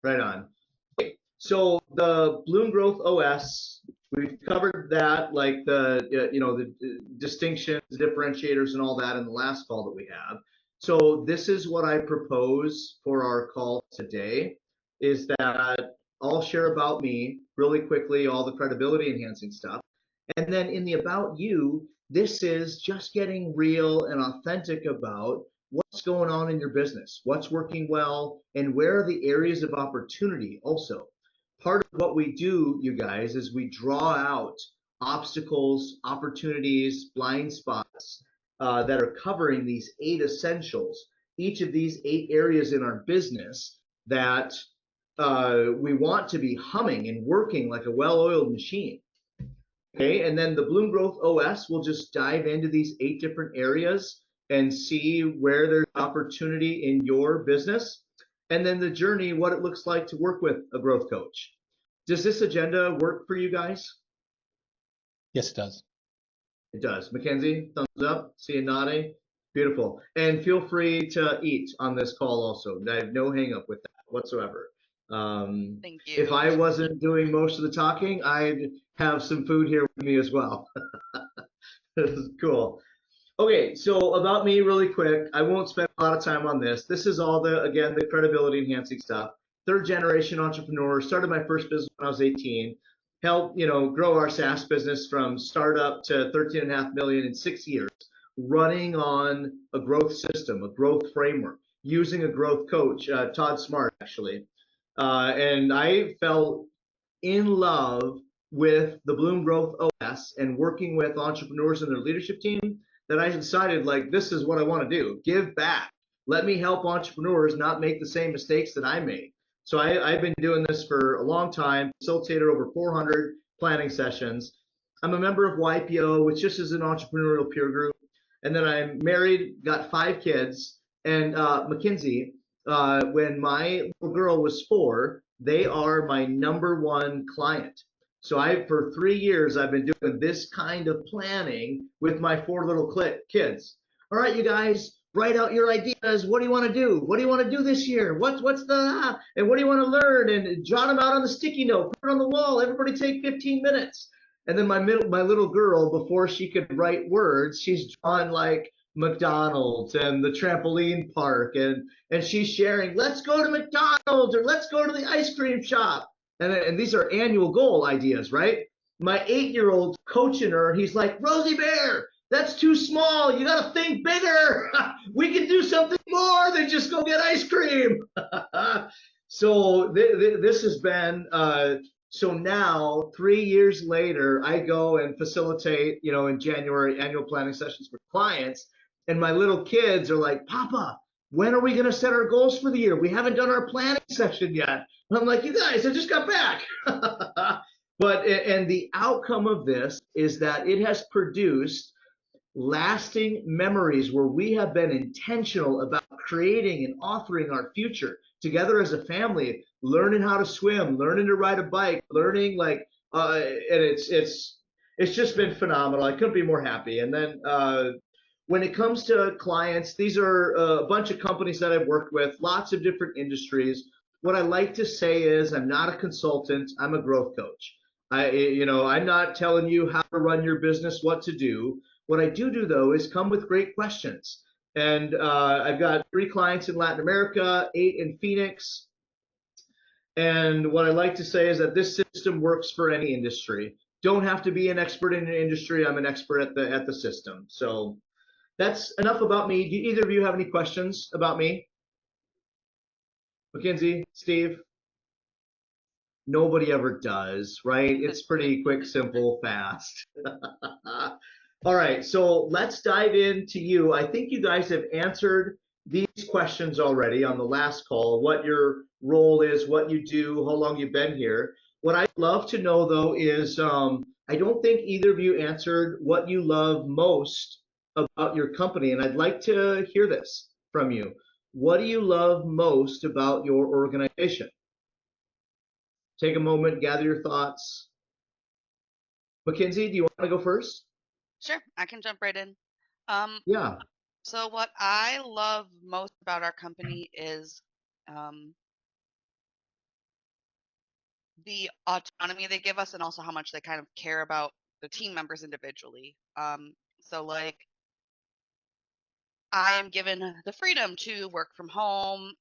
Right on. So the Bloom Growth OS, we've covered that, like the distinctions, differentiators, and all that in the last call that we have. So this is what I propose for our call today, is that I'll share about me really quickly, all the credibility enhancing stuff. And then in the about you, this is just getting real and authentic about what's going on in your business, what's working well, and where are the areas of opportunity also. Part of what we do, you guys, is we draw out obstacles, opportunities, blind spots that are covering these 8 essentials, each of these 8 areas in our business that we want to be humming and working like a well-oiled machine. Okay, and then the Bloom Growth OS will just dive into these 8 different areas and see where there's opportunity in your business. And then the journey, what it looks like to work with a growth coach. Does this agenda work for you guys? Yes, it does. It does. Mackenzie, thumbs up. See you nodding. Beautiful. And feel free to eat on this call also. I have no hang up with that whatsoever. Thank If you. I wasn't doing most of the talking, I'd have some food here with me as well. This is cool. Okay, so about me really quick. I won't spend a lot of time on this. This is all again, the credibility enhancing stuff. Third generation entrepreneur, started my first business when I was 18. Helped, grow our SaaS business from startup to 13.5 million in 6 years, running on a growth system, a growth framework, using a growth coach, Todd Smart, actually. And I fell in love with the Bloom Growth OS and working with entrepreneurs and their leadership team that I decided, like, this is what I want to do. Give back. Let me help entrepreneurs not make the same mistakes that I made. So I've been doing this for a long time, facilitated over 400 planning sessions. I'm a member of YPO, which just is an entrepreneurial peer group. And then I'm married, got 5 kids. And McKinsey, when my little girl was 4, they are my #1 client. So for 3 years, I've been doing this kind of planning with my 4 little kids. All right, you guys, write out your ideas. What do you want to do? What do you want to do this year? And what do you want to learn? And jot them out on the sticky note, put it on the wall. Everybody take 15 minutes. And then my little girl, before she could write words, she's drawn like McDonald's and the trampoline park, and she's sharing, let's go to McDonald's or let's go to the ice cream shop. And these are annual goal ideas, right? My 8-year-old coaching her, he's like, Rosie Bear, that's too small. You got to think bigger. We can do something more than just go get ice cream. So this has been, so now 3 years later, I go and facilitate, in January, annual planning sessions for clients. And my little kids are like, Papa, when are we going to set our goals for the year? We haven't done our planning session yet. And I'm like, you guys, I just got back. And the outcome of this is that it has produced lasting memories where we have been intentional about creating and authoring our future together as a family, learning how to swim, learning to ride a bike, learning and it's just been phenomenal. I couldn't be more happy. And then when it comes to clients, these are a bunch of companies that I've worked with, lots of different industries. What I like to say is I'm not a consultant, I'm a growth coach. I'm not telling you how to run your business, what to do. What I do though is come with great questions. And I've got 3 clients in Latin America, 8 in Phoenix. And what I like to say is that this system works for any industry. Don't have to be an expert in an industry. I'm an expert at the system. So that's enough about me. Do either of you have any questions about me? Mackenzie, Steve? Nobody ever does, right? It's pretty quick, simple, fast. All right, so let's dive into you. I think you guys have answered these questions already on the last call, what your role is, what you do, how long you've been here. What I'd love to know though is, I don't think either of you answered what you love most about your company, and I'd like to hear this from you. What do you love most about your organization? Take a moment, gather your thoughts. Mackenzie, do you want to go first? Sure, I can jump right in. Yeah. So what I love most about our company is the autonomy they give us and also how much they kind of care about the team members individually. So like I am given the freedom to work from home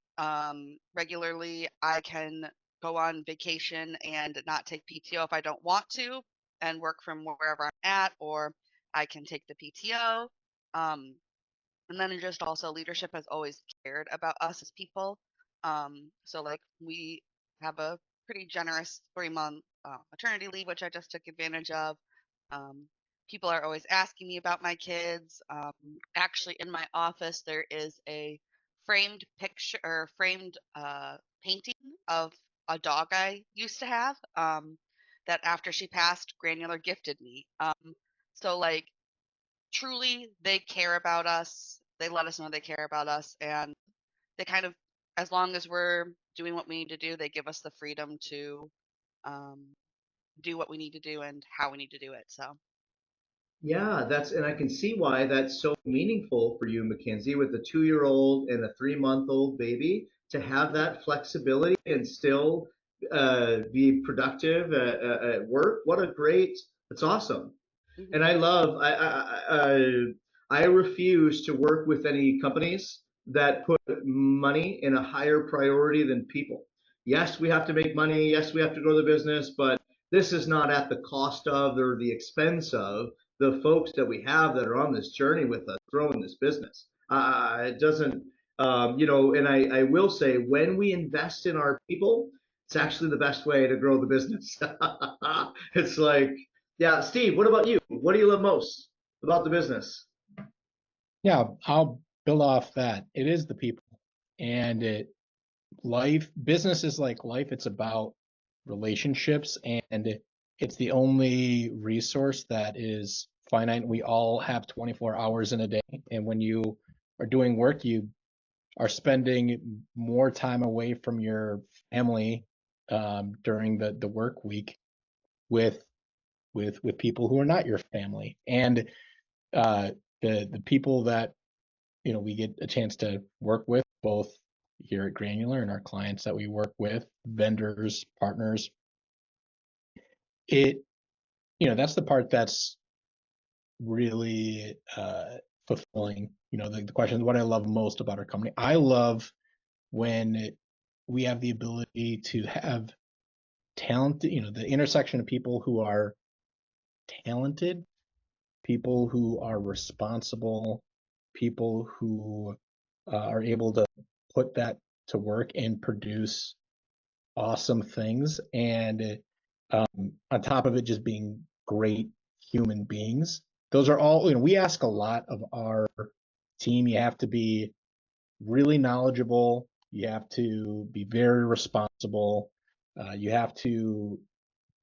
regularly. I can go on vacation and not take PTO if I don't want to and work from wherever I'm at, or I can take the PTO. Um, and then just also leadership has always cared about us as people. So like we have a pretty generous 3-month maternity leave, which I just took advantage of. Um, People are always asking me about my kids. Actually, in my office, there is a framed picture or framed painting of a dog I used to have. That after she passed, Granular gifted me. So like truly they care about us. They let us know they care about us, and they kind of, as long as we're doing what we need to do, they give us the freedom to um, do what we need to do and how we need to do it. So Yeah, and I can see why that's so meaningful for you, Mackenzie, with a 2-year-old and a 3-month-old baby, to have mhm, that flexibility and still be productive at work. What a great, that's awesome. And mhm, I love, I refuse to work with any companies that put money in a higher priority than people. Yes, we have to make money. Yes, we have to grow the business, but this is not at the cost of or the expense of the folks that we have that are on this journey with us growing this business. It doesn't, and I will say when we invest in our people, it's actually the best way to grow the business. It's like, yeah, Steve, what about you? What do you love most about the business? Yeah, I'll build off that. It is the people. And business is like life. It's about relationships, and it's the only resource that is finite. We all have 24 hours in a day. And when you are doing work, you are spending more time away from your family during the work week with with people who are not your family. And uh, the people that we get a chance to work with, both here at Granular and our clients that we work with, vendors, partners. It that's the part that's really fulfilling. The question is what I love most about our company. I love when we have the ability to have talent. The intersection of people who are talented, people who are responsible, people who are able to put that to work and produce awesome things. And on top of it, just being great human beings. Those are all, we ask a lot of our team. You have to be really knowledgeable. You have to be very responsible. You have to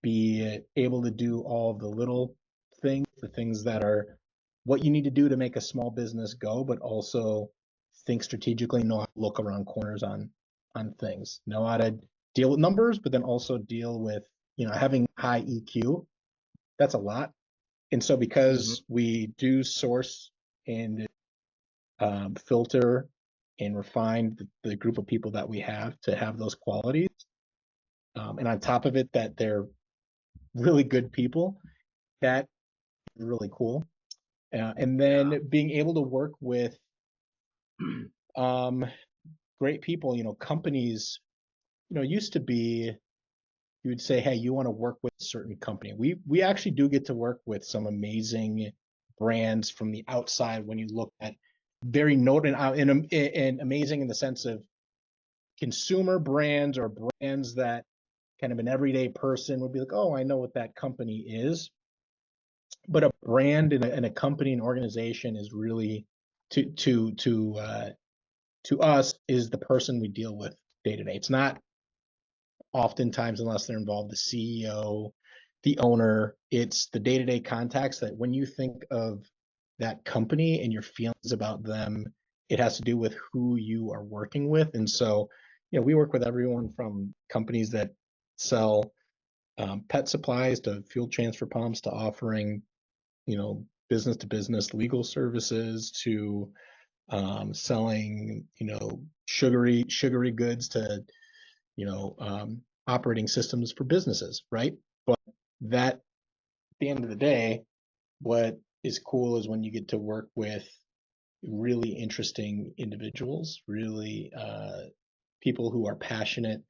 be able to do all the little things, the things that are what you need to do to make a small business go, but also think strategically, know how to look around corners on things, know how to deal with numbers, but then also deal with having high EQ. That's a lot. And so Hmm. because we do source and filter and refine the group of people that we have to have those qualities, and on top of it, that they're really good people, that is really cool. And Yeah. then being able to work with um, great people, companies, used to be you would say, hey, you want to work with a certain company. We actually do get to work with some amazing brands from the outside when you look at very noted and amazing in the sense of consumer brands or brands that kind of an everyday person would be like, oh, I know what that company is. But a brand and a company and organization is really to us is the person we deal with day to day. It's not oftentimes, unless they're involved, the CEO, the owner. It's the day to day contacts that when you think of that company and your feelings about them, it has to do with who you are working with. And so, we work with everyone from companies that sell pet supplies to fuel transfer pumps to offering, business to business legal services to selling, sugary goods to, operating systems for businesses, right? But that, at the end of the day, what is cool is when you get to work with really interesting individuals, really people who are passionate,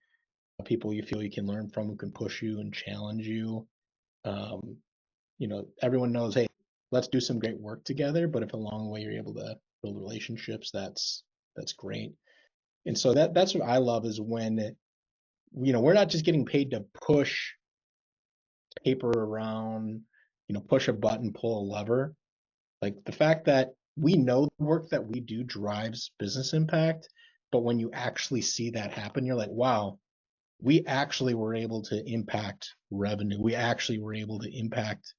people you feel you can learn from, who can push you and challenge you. Um, everyone knows, hey, let's do some great work together. But if along the way you're able to build relationships, that's great. And so that's what I love is when we're not just getting paid to push paper around, push a button, pull a lever. Like the fact that we know the work that we do drives business impact, but when you actually see that happen, you're like, wow, we actually were able to impact revenue. We actually were able to impact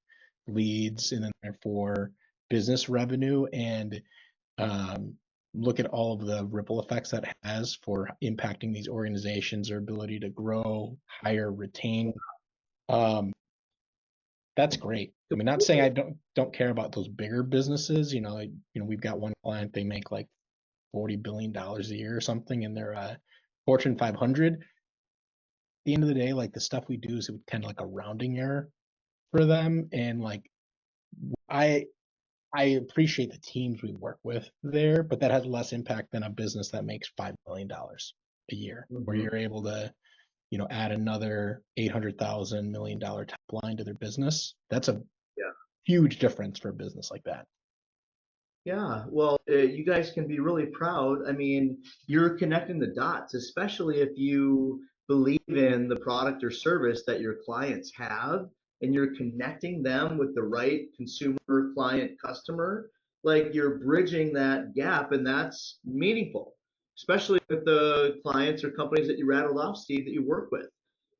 leads and then therefore business revenue, and look at all of the ripple effects that has for impacting these organizations, their ability to grow, hire, retain. Um, that's great. I mean, not saying I don't care about those bigger businesses. We've got one client, they make like $40 billion a year or something, and they're Fortune 500. At the end of the day, like the stuff we do is kind of like a rounding error for them. And like I appreciate the teams we work with there, but that has less impact than a business that makes $5 million a year, where you're able to, add another $800,000 million top line to their business. That's a huge difference for a business like that. Yeah, well, you guys can be really proud. I mean, you're connecting the dots, especially if you believe in the product or service that your clients have, and you're connecting them with the right consumer, client, customer. Like you're bridging that gap, and that's meaningful, especially with the clients or companies that you rattled off, Steve, that you work with.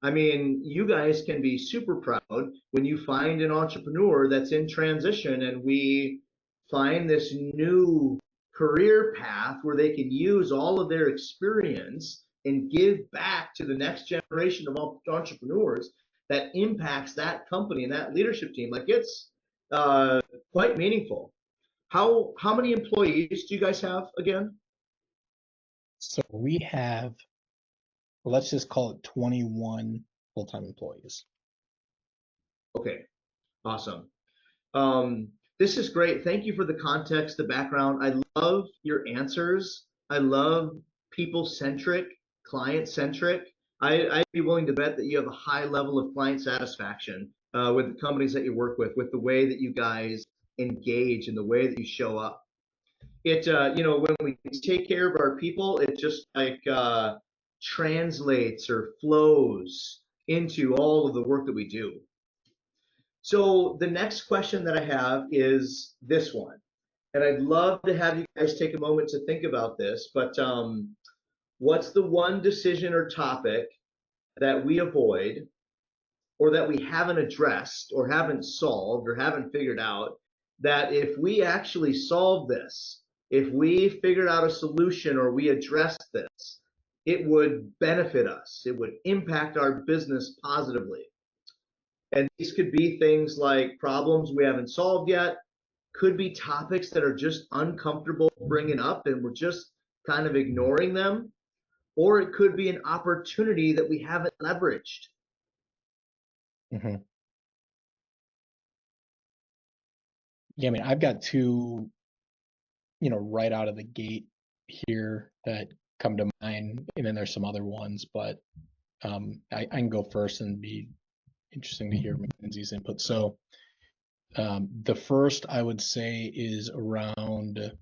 I mean, you guys can be super proud when you find an entrepreneur that's in transition and we find this new career path where they can use all of their experience and give back to the next generation of entrepreneurs that impacts that company and that leadership team. Like it's quite meaningful. How many employees do you guys have again? So we have, let's just call it 21 full-time employees. Okay, awesome. This is great. Thank you for the context, the background. I love your answers. I love people centric, client centric. I'd be willing to bet that you have a high level of client satisfaction with the companies that you work with the way that you guys engage and the way that you show up. When we take care of our people, it just like translates or flows into all of the work that we do. So the next question that I have is this one, and I'd love to have you guys take a moment to think about this. But what's the one decision or topic that we avoid, or that we haven't addressed, or haven't solved, or haven't figured out, that if we actually solve this, if we figured out a solution or we addressed this, it would benefit us, it would impact our business positively? And these could be things like problems we haven't solved yet, could be topics that are just uncomfortable bringing up and we're just kind of ignoring them, or it could be an opportunity that we haven't leveraged. Mm-hmm. Yeah, I mean, I've got two, right out of the gate here that come to mind, and then there's some other ones, but I can go first and be interesting to hear Mackenzie's input. So the first I would say is around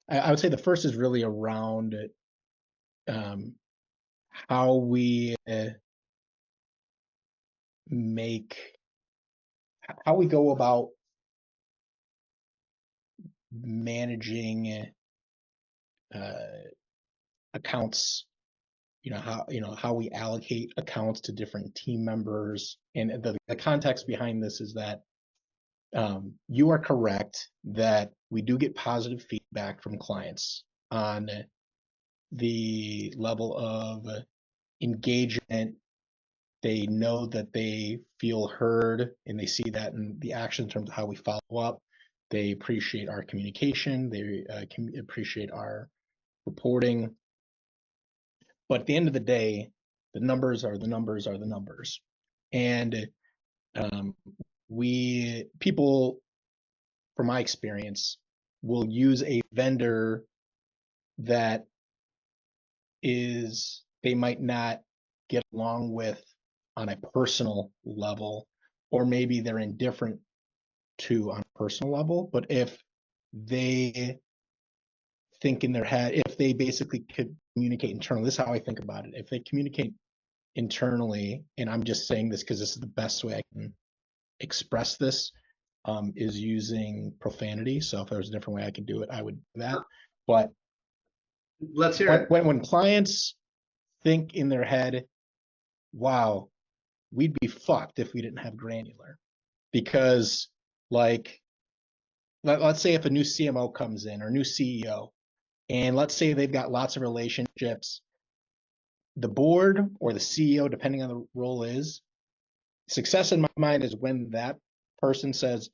I would say the first is really around um, how we how we go about managing accounts, how we allocate accounts to different team members. And the context behind this is that you are correct that we do get positive feedback from clients on the level of engagement. They know that they feel heard, and they see that in the action in terms of how we follow up. They appreciate our communication. They appreciate our reporting. But at the end of the day, the numbers are the numbers are the numbers. And people, from my experience, will use a vendor that they might not get along with on a personal level, or maybe they're indifferent to on a personal level. But if they think in their head, if they basically could communicate internally, this is how I think about it. If they communicate internally, and I'm just saying this because this is the best way I can express this, is using profanity. So if there was a different way I could do it, I would do that. But Let's hear it. when clients think in their head, wow, we'd be fucked if we didn't have Granular. Because like, let's say if a new CMO comes in or new CEO, and let's say they've got lots of relationships, the board or the CEO, depending on the role, is success in my mind is when that person says,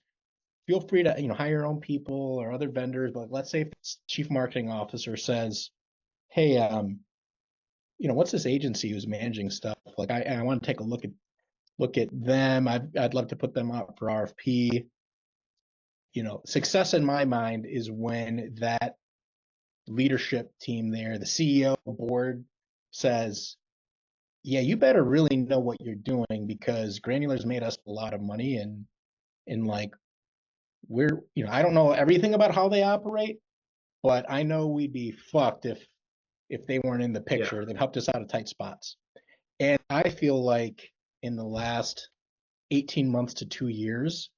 feel free to hire your own people or other vendors. But let's say if the chief marketing officer says, hey, what's this agency who's managing stuff? Like I want to take a look at them. I'd love to put them out for RFP. Success in my mind is when that leadership team there, the CEO board, says, yeah, you better really know what you're doing, because Granular's made us a lot of money, and like we're, I don't know everything about how they operate, but I know we'd be fucked if they weren't in the picture. They've helped us out of tight spots. And I feel like in the last 18 months to 2 years,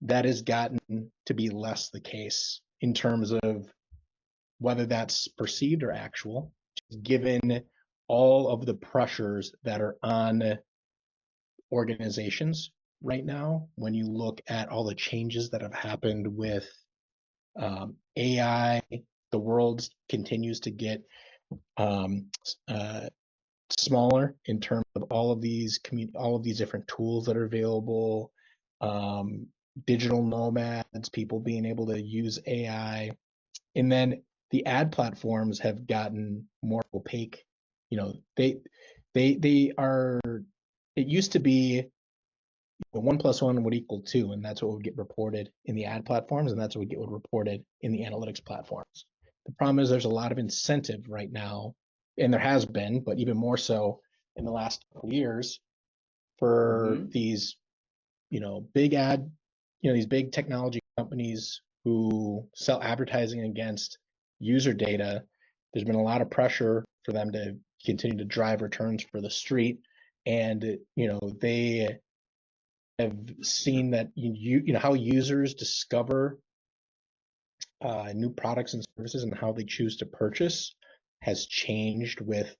that has gotten to be less the case in terms of whether that's perceived or actual, given all of the pressures that are on organizations right now. When you look at all the changes that have happened with AI, the world continues to get smaller in terms of all of these different tools that are available, digital nomads, people being able to use AI, and then the ad platforms have gotten more opaque. They are. It used to be 1 + 1 would equal 2, and that's what would get reported in the ad platforms, and that's what would get reported in the analytics platforms. The problem is there's a lot of incentive right now, and there has been, but even more so in the last couple of years, for these, these big technology companies who sell advertising against user data. There's been a lot of pressure for them to continue to drive returns for the street, and they have seen that how users discover new products and services and how they choose to purchase has changed with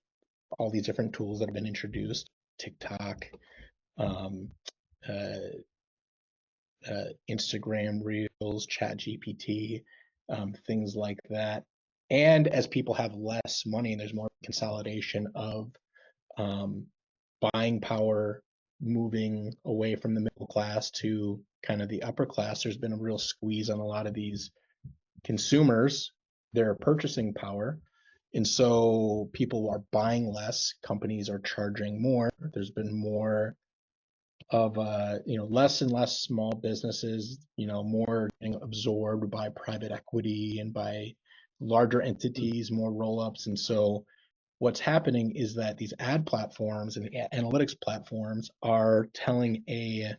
all these different tools that have been introduced, TikTok, Instagram Reels, ChatGPT, things like that. And as people have less money and there's more consolidation of buying power moving away from the middle class to kind of the upper class, there's been a real squeeze on a lot of these consumers, their purchasing power. And so people are buying less, companies are charging more. There's been more of less and less small businesses, more getting absorbed by private equity and by larger entities, more roll-ups. And so what's happening is that these ad platforms and the analytics platforms are telling a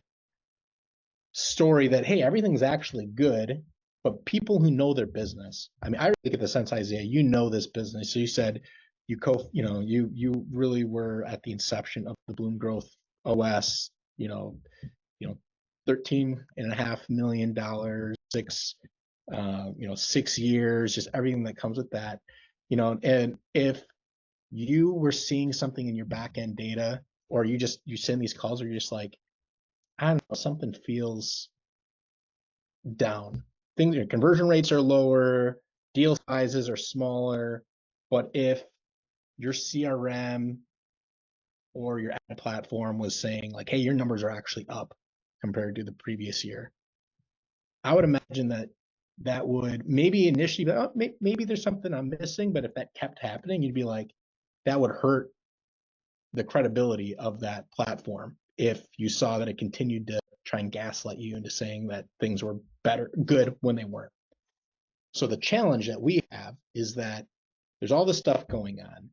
story that, hey, everything's actually good, but people who know their business, I mean, I really get the sense, Isaiah, this business. So you said you really were at the inception of the Bloom Growth OS, $13.5 million, 6 years, just everything that comes with that, and if you were seeing something in your back end data, or you send these calls, or you're just like, I don't know, something feels down. Conversion rates are lower, deal sizes are smaller, but if your CRM or your ad platform was saying like, hey, your numbers are actually up compared to the previous year, I would imagine that that would maybe initially be, oh, maybe there's something I'm missing, but if that kept happening, you'd be like, that would hurt the credibility of that platform if you saw that it continued to try and gaslight you into saying that things were good when they weren't. So the challenge that we have is that there's all this stuff going on.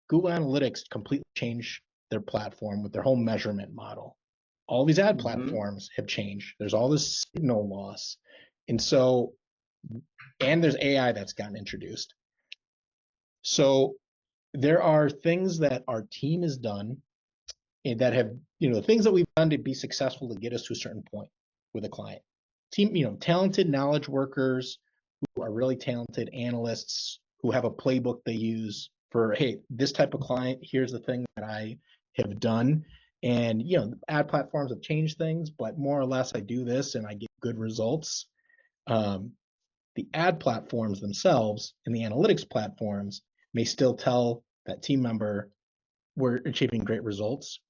Google Analytics completely changed their platform with their whole measurement model. All these ad platforms have changed. There's all this signal loss. And so, and there's AI that's gotten introduced. So there are things that our team has done that have, things that we've done to be successful to get us to a certain point with a client. Team, talented knowledge workers who are really talented analysts who have a playbook they use for, hey, this type of client, here's the thing that I have done. And, ad platforms have changed things, but more or less I do this and I get good results. The ad platforms themselves and the analytics platforms may still tell that team member we're achieving great results,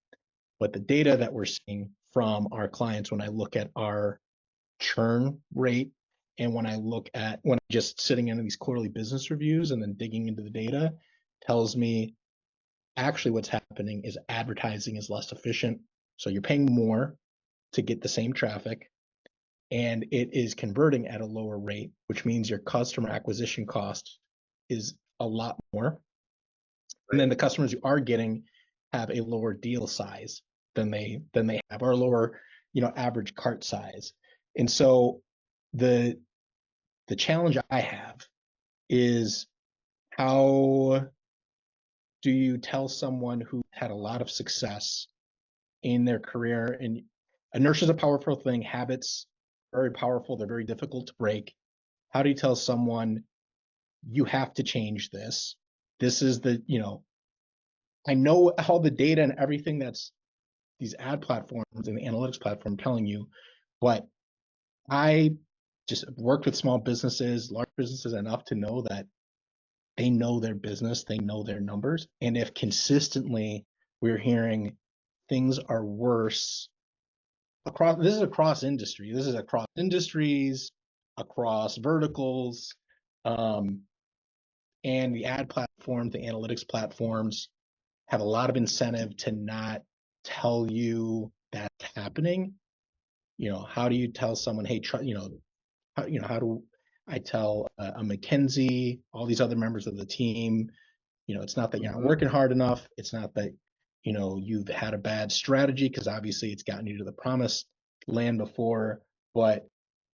but the data that we're seeing from our clients, when I look at our churn rate and when I'm just sitting in these quarterly business reviews and then digging into the data, tells me actually what's happening is advertising is less efficient. So you're paying more to get the same traffic and it is converting at a lower rate, which means your customer acquisition cost is a lot more. And then the customers you are getting have a lower deal size than they have, or a lower, average cart size. And so the challenge I have is, how do you tell someone who had a lot of success in their career? And inertia is a powerful thing. Habits, very powerful. They're very difficult to break. How do you tell someone you have to change this? This is I know all the data and everything that's these ad platforms and the analytics platform telling you, but I just worked with small businesses, large businesses enough to know that they know their business, they know their numbers. And if consistently we're hearing things are worse this is across industry, this is across industries, across verticals, and the ad platforms, the analytics platforms have a lot of incentive to not tell you that's happening. How do you tell someone, hey, how do I tell a McKinsey, all these other members of the team, it's not that you're not working hard enough. It's not that, you've had a bad strategy, because obviously it's gotten you to the promised land before, but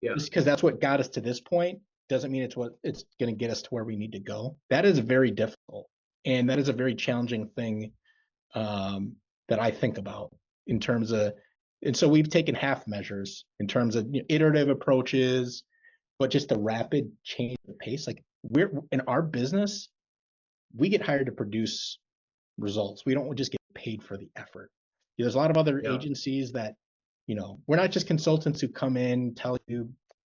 just because that's what got us to this point doesn't mean it's what it's going to get us to where we need to go. That is very difficult. And that is a very challenging thing that I think about in terms of, and so we've taken half measures in terms of iterative approaches, but just the rapid change of pace. Like, we're in our business, we get hired to produce results. We don't just get paid for the effort. There's a lot of other agencies that, we're not just consultants who come in, tell you,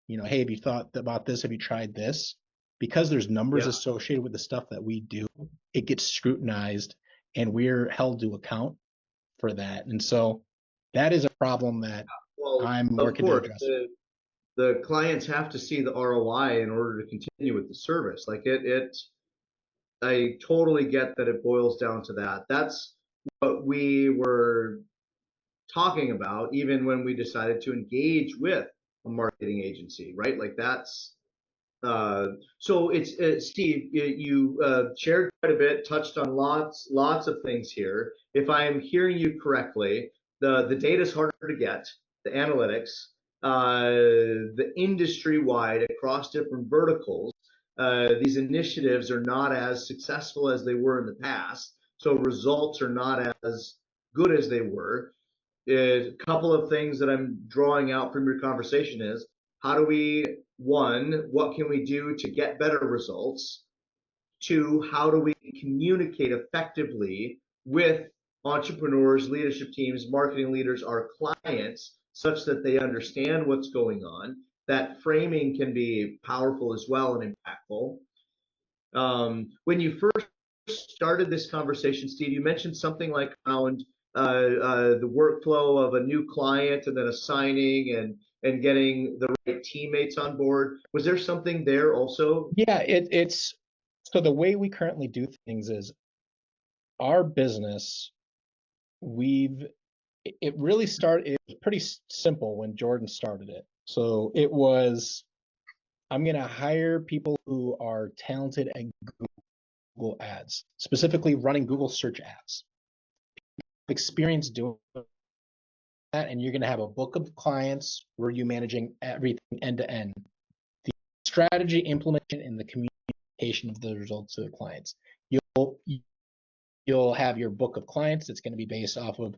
hey, have you thought about this? Have you tried this? Because there's numbers associated with the stuff that we do, it gets scrutinized and we're held to account for that. And so that is a problem that I'm working to address. The clients have to see the ROI in order to continue with the service. Like I totally get that it boils down to that. That's what we were talking about even when we decided to engage with a marketing agency, right? Like that's so it's Steve, you shared quite a bit, touched on lots of things here. If I'm hearing you correctly, the data is harder to get, the analytics, the industry wide across different verticals, these initiatives are not as successful as they were in the past, so results are not as good as they were. A couple of things that I'm drawing out from your conversation is, how do we, one, what can we do to get better results? Two, how do we communicate effectively with entrepreneurs, leadership teams, marketing leaders, our clients, such that they understand what's going on? That framing can be powerful as well and impactful. When you first started this conversation, Steve, you mentioned something like around the workflow of a new client and then assigning and getting the right teammates on board. Was there something there also? Yeah, it's so the way we currently do things is our business, it really started, it was pretty simple when Jordan started it. So it was, I'm going to hire people who are talented at Google ads, specifically running Google search ads. Experience doing that, and you're going to have a book of clients where you're managing everything end to end. The strategy, implementation, and the communication of the results to the clients. You'll have your book of clients that's going to be based off of,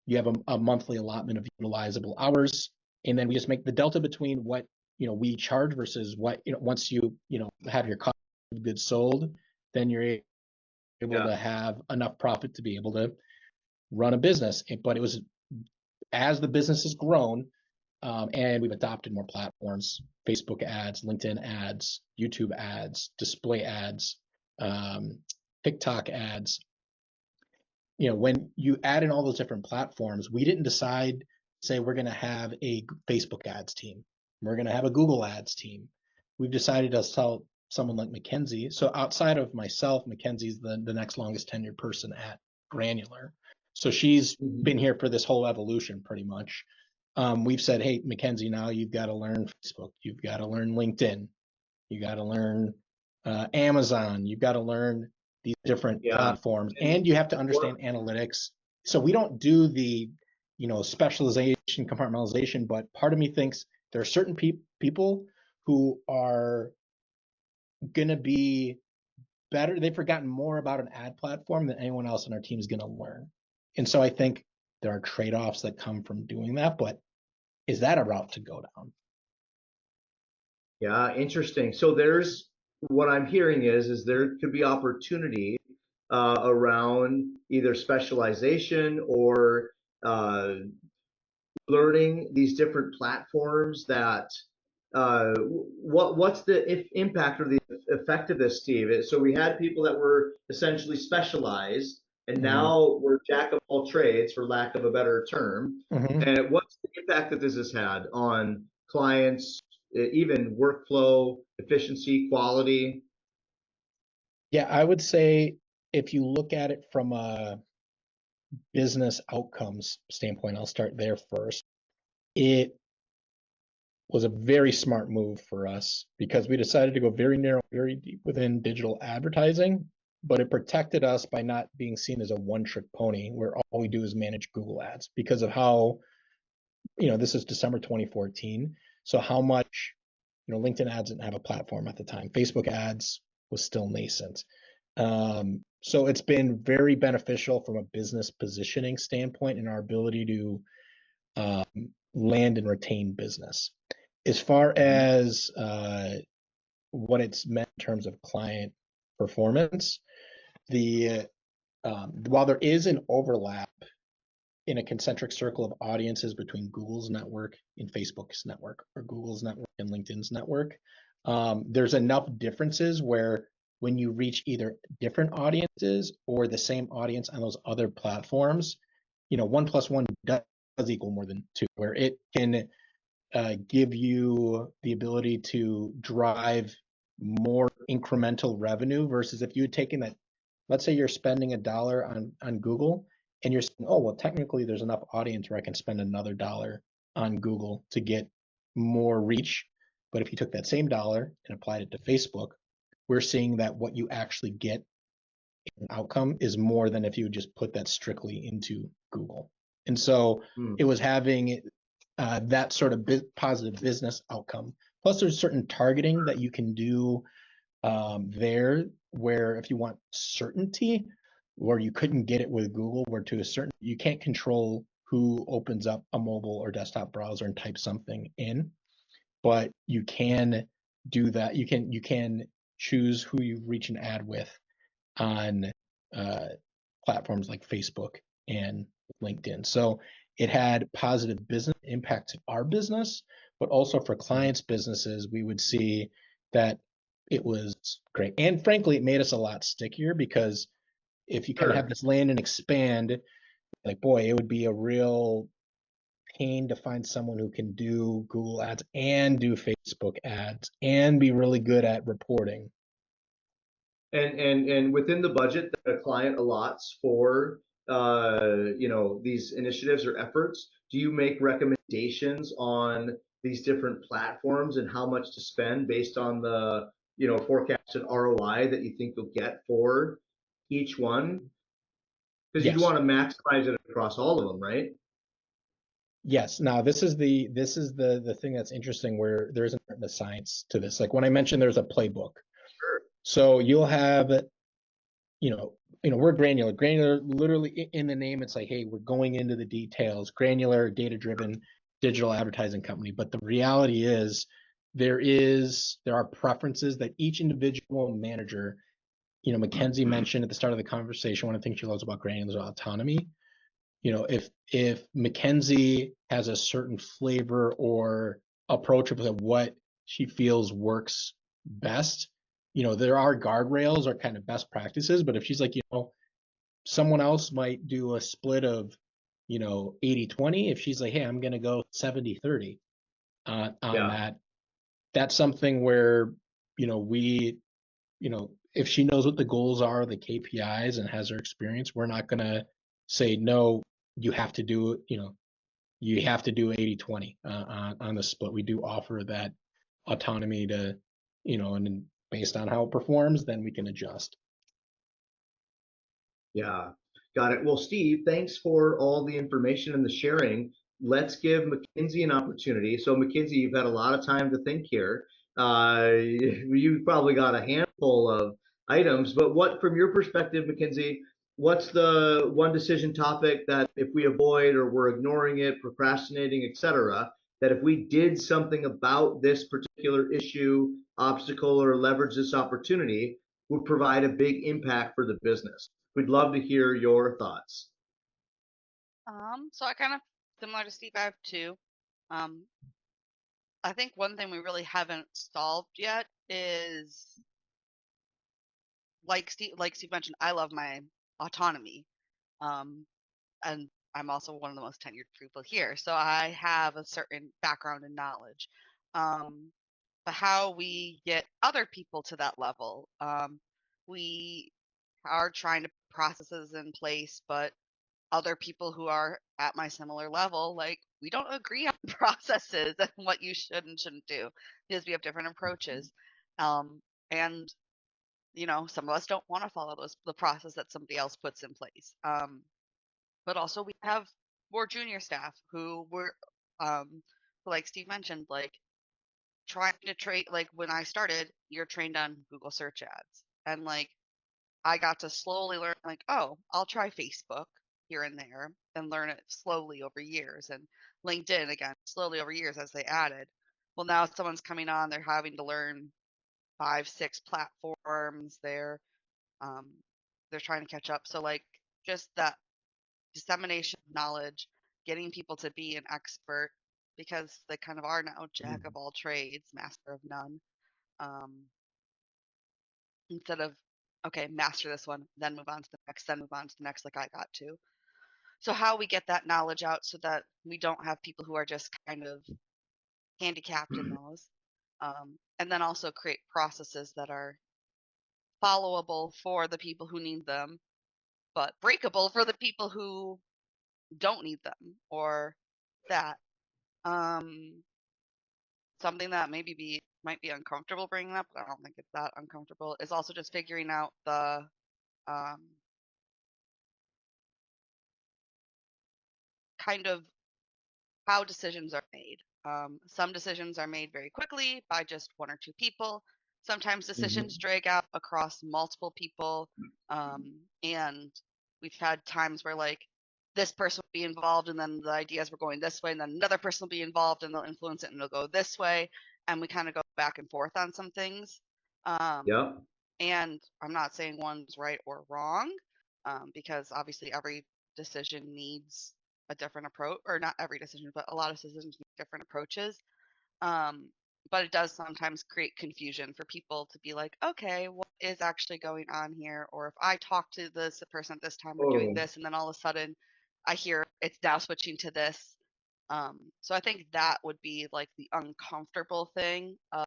you have a monthly allotment of utilizable hours, and then we just make the delta between what we charge versus what once you have your cost of goods sold, then you're able to have enough profit to be able to run a business. But it was, as the business has grown, and we've adopted more platforms, Facebook ads, LinkedIn ads, YouTube ads, display ads, TikTok ads. When you add in all those different platforms, we didn't decide, say, we're going to have a Facebook ads team. We're going to have a Google ads team. We've decided to sell someone like Mackenzie. So outside of myself, Mackenzie's the next longest tenured person at Granular. So she's been here for this whole evolution pretty much. We've said, hey, Mackenzie, now you've got to learn Facebook. You've got to learn LinkedIn. You got to learn Amazon. You've got to learn these different platforms, and you have to understand analytics. So we don't do the specialization, compartmentalization, but part of me thinks there are certain people who are going to be better. They've forgotten more about an ad platform than anyone else in our team is going to learn. And so I think there are trade-offs that come from doing that, but is that a route to go down? Yeah, interesting. So there's, what I'm hearing is there could be opportunity around either specialization or learning these different platforms that what's the impact or the effect of this, Steve? So we had people that were essentially specialized, and now we're jack of all trades, for lack of a better term. And what's the impact that this has had on clients, even workflow, efficiency, quality? Yeah, I would say if you look at it from a business outcomes standpoint, I'll start there first. It was a very smart move for us because we decided to go very narrow, very deep within digital advertising, but it protected us by not being seen as a one-trick pony where all we do is manage Google ads because of how, this is December 2014. So how much, LinkedIn ads didn't have a platform at the time. Facebook ads was still nascent. So it's been very beneficial from a business positioning standpoint in our ability to land and retain business. As far as what it's meant in terms of client performance, while there is an overlap in a concentric circle of audiences between Google's network and Facebook's network, or Google's network and LinkedIn's network, there's enough differences where when you reach either different audiences or the same audience on those other platforms, 1 + 1 does equal more than 2, where it can give you the ability to drive more incremental revenue versus if you had taken that, let's say you're spending $1 on Google and you're saying, oh, well, technically there's enough audience where I can spend another $1 on Google to get more reach. But if you took that same dollar and applied it to Facebook, we're seeing that what you actually get in outcome is more than if you just put that strictly into Google. And so it was having that sort of positive business outcome. Plus, there's certain targeting that you can do there, where if you want certainty, where you couldn't get it with Google, where to a certain, you can't control who opens up a mobile or desktop browser and types something in, but you can do that. You can choose who you reach an ad with on platforms like Facebook and LinkedIn. So it had positive business impact to our business, but also for clients' businesses, we would see that it was great. And frankly, it made us a lot stickier because if you kind of have this land and expand, like, boy, it would be a real pain to find someone who can do Google ads and do Facebook ads and be really good at reporting. And within the budget that a client allots for these initiatives or efforts, do you make recommendations on these different platforms and how much to spend based on the forecasted ROI that you think you'll get for each one? Because you'd Yes. want to maximize it across all of them, right? Yes. Now this is the thing that's interesting where there isn't a science to this. Like when I mentioned there's a playbook. Sure. So you'll have, we're granular. Granular literally in the name, it's like, hey, we're going into the details, granular, data-driven digital advertising company. But the reality is there are preferences that each individual manager, Mackenzie mentioned at the start of the conversation, one of the things she loves about granular is autonomy. If Mackenzie has a certain flavor or approach of what she feels works best, there are guardrails or kind of best practices. But if she's like, someone else might do a split of, 80-20. If she's like, hey, I'm going to go 70-30 on Yeah. that's something where, we, if she knows what the goals are, the KPIs, and has her experience, we're not going to say, no, you have to do it, you have to do 80-20 on the split. We do offer that autonomy to, and based on how it performs, then we can adjust. Yeah, got it. Well, Steve, thanks for all the information and the sharing. Let's give Mackenzie an opportunity. So, Mackenzie, you've had a lot of time to think here. You've probably got a handful of items, but from your perspective, Mackenzie, what's the one decision topic that if we avoid or we're ignoring it, procrastinating, etc., that if we did something about this particular issue, obstacle, or leverage this opportunity, would provide a big impact for the business? We'd love to hear your thoughts. So I kind of similar to Steve, I have two. Um, I think one thing we really haven't solved yet is like Steve mentioned, I love my autonomy. Um, and I'm also one of the most tenured people here, so I have a certain background and knowledge. Um, but how we get other people to that level, we are trying to put processes in place, but other people who are at my similar level, like we don't agree on processes and what you should and shouldn't do because we have different approaches. And some of us don't want to follow the process that somebody else puts in place. But also we have more junior staff who were, like Steve mentioned, like trying to trade. Like when I started, you're trained on Google search ads, and like I got to slowly learn, like, oh, I'll try Facebook here and there and learn it slowly over years, and LinkedIn again slowly over years as they added. Well, now someone's coming on, they're having to learn 5, 6 platforms. Um, they're trying to catch up. So like just that dissemination of knowledge, getting people to be an expert because they kind of are now jack of all trades, master of none. Um, Instead of, okay, master this one, then move on to the next, then move on to the next, like I got to. So, how we get that knowledge out so that we don't have people who are just kind of handicapped in those. And then also create processes that are followable for the people who need them, but breakable for the people who don't need them, or that. Um, Something that might be uncomfortable bringing up, but I don't think it's that uncomfortable, is also just figuring out the um, kind of how decisions are made. Some decisions are made very quickly by just one or two people. Sometimes decisions Mhm. drag out across multiple people. And we've had times where like this person will be involved and then the ideas were going this way, and then another person will be involved and they'll influence it and it'll go this way. And we kind of go back and forth on some things. Um, Yep. and I'm not saying one's right or wrong, because obviously every decision needs a different approach, or not every decision, but a lot of decisions need different approaches. Um, but it does sometimes create confusion for people to be like, okay, what is actually going on here? Or if I talk to this person at this time, we're doing Oh, this, and then all of a sudden I hear it's now switching to this. So I think that would be like the uncomfortable thing of,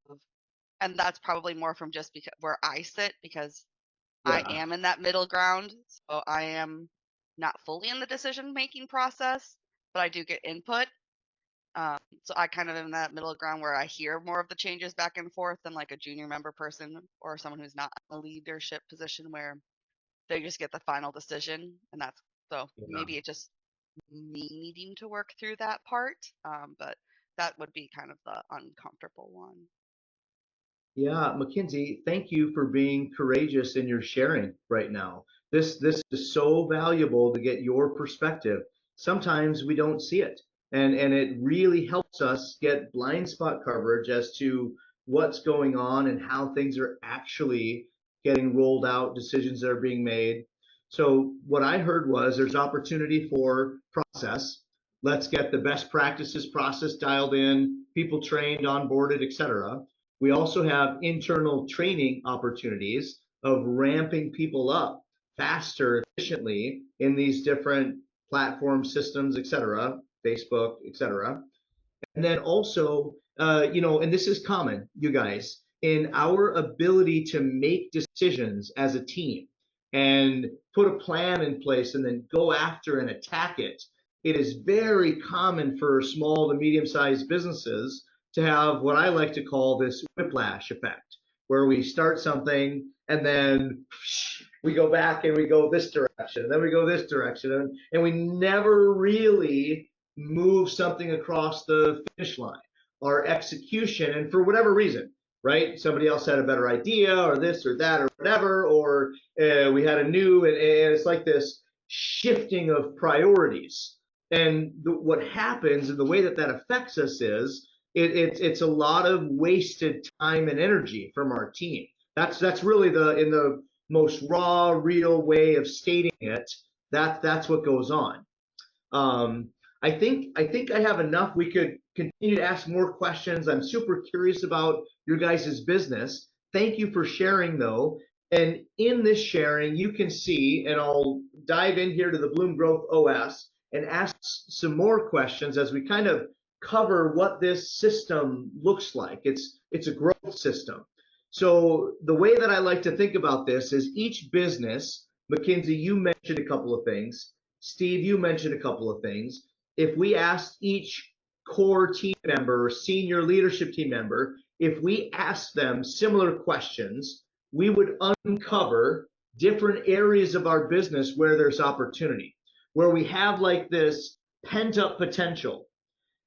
and that's probably more from just because where I sit, because I Yeah. am in that middle ground. So I am not fully in the decision making process, but I do get input. So I kind of am in that middle ground where I hear more of the changes back and forth than like a junior member person or someone who's not in a leadership position where they just get the final decision. And that's so Yeah. maybe it just me needing to work through that part. But that would be kind of the uncomfortable one. Yeah, Mackenzie, thank you for being courageous in your sharing right now. This is so valuable to get your perspective. Sometimes we don't see it, and it really helps us get blind spot coverage as to what's going on and how things are actually getting rolled out, decisions that are being made. So what I heard was there's opportunity for process. Let's get the best practices process dialed in, people trained, onboarded, etc. We also have internal training opportunities of ramping people up faster, efficiently in these different platform systems, et cetera, Facebook, et cetera. And then also, and this is common, you guys, in our ability to make decisions as a team and put a plan in place and then go after and attack it. It is very common for small to medium sized businesses to have what I like to call this whiplash effect, where we start something and then we go back and we go this direction, and then we go this direction, and we never really move something across the finish line. Our execution, and for whatever reason, right? Somebody else had a better idea, or this or that, or whatever, or we had a new, and it's like this shifting of priorities. And what happens, and the way that that affects us is it's a lot of wasted time and energy from our team. That's really the in the most raw, real way of stating it. That's what goes on. Um, I think I have enough. We could continue to ask more questions. I'm super curious about your guys' business. Thank you for sharing though. And in this sharing, you can see, and I'll dive in here to the Bloom Growth OS and ask some more questions as we kind of cover what this system looks like. It's a growth system. So the way that I like to think about this is each business, Mackenzie, you mentioned a couple of things. Steve, you mentioned a couple of things. If we asked each core team member, senior leadership team member, if we asked them similar questions, we would uncover different areas of our business where there's opportunity, where we have like this pent up potential.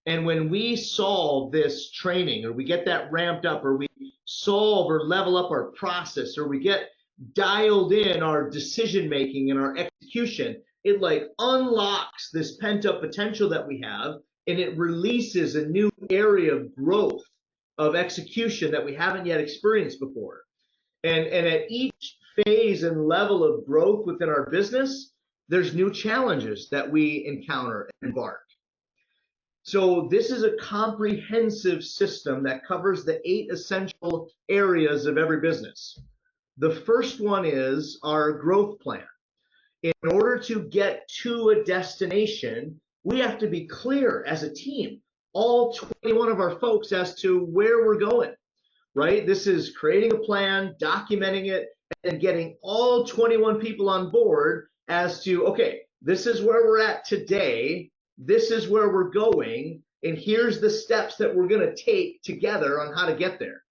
And when we solve this training, or we get that ramped up, or we solve or level up our process, or we get dialed in our decision making and our execution, it like unlocks this pent up potential that we have, and it releases a new area of growth of execution that we haven't yet experienced before. And at each phase and level of growth within our business, there's new challenges that we encounter and embark. So this is a comprehensive system that covers the 8 essential areas of every business. The first one is our growth plan. In order to get to a destination, we have to be clear as a team, all 21 of our folks, as to where we're going, right? This is creating a plan, documenting it, and getting all 21 people on board as to, okay, this is where we're at today, this is where we're going, and here's the steps that we're going to take together on how to get there.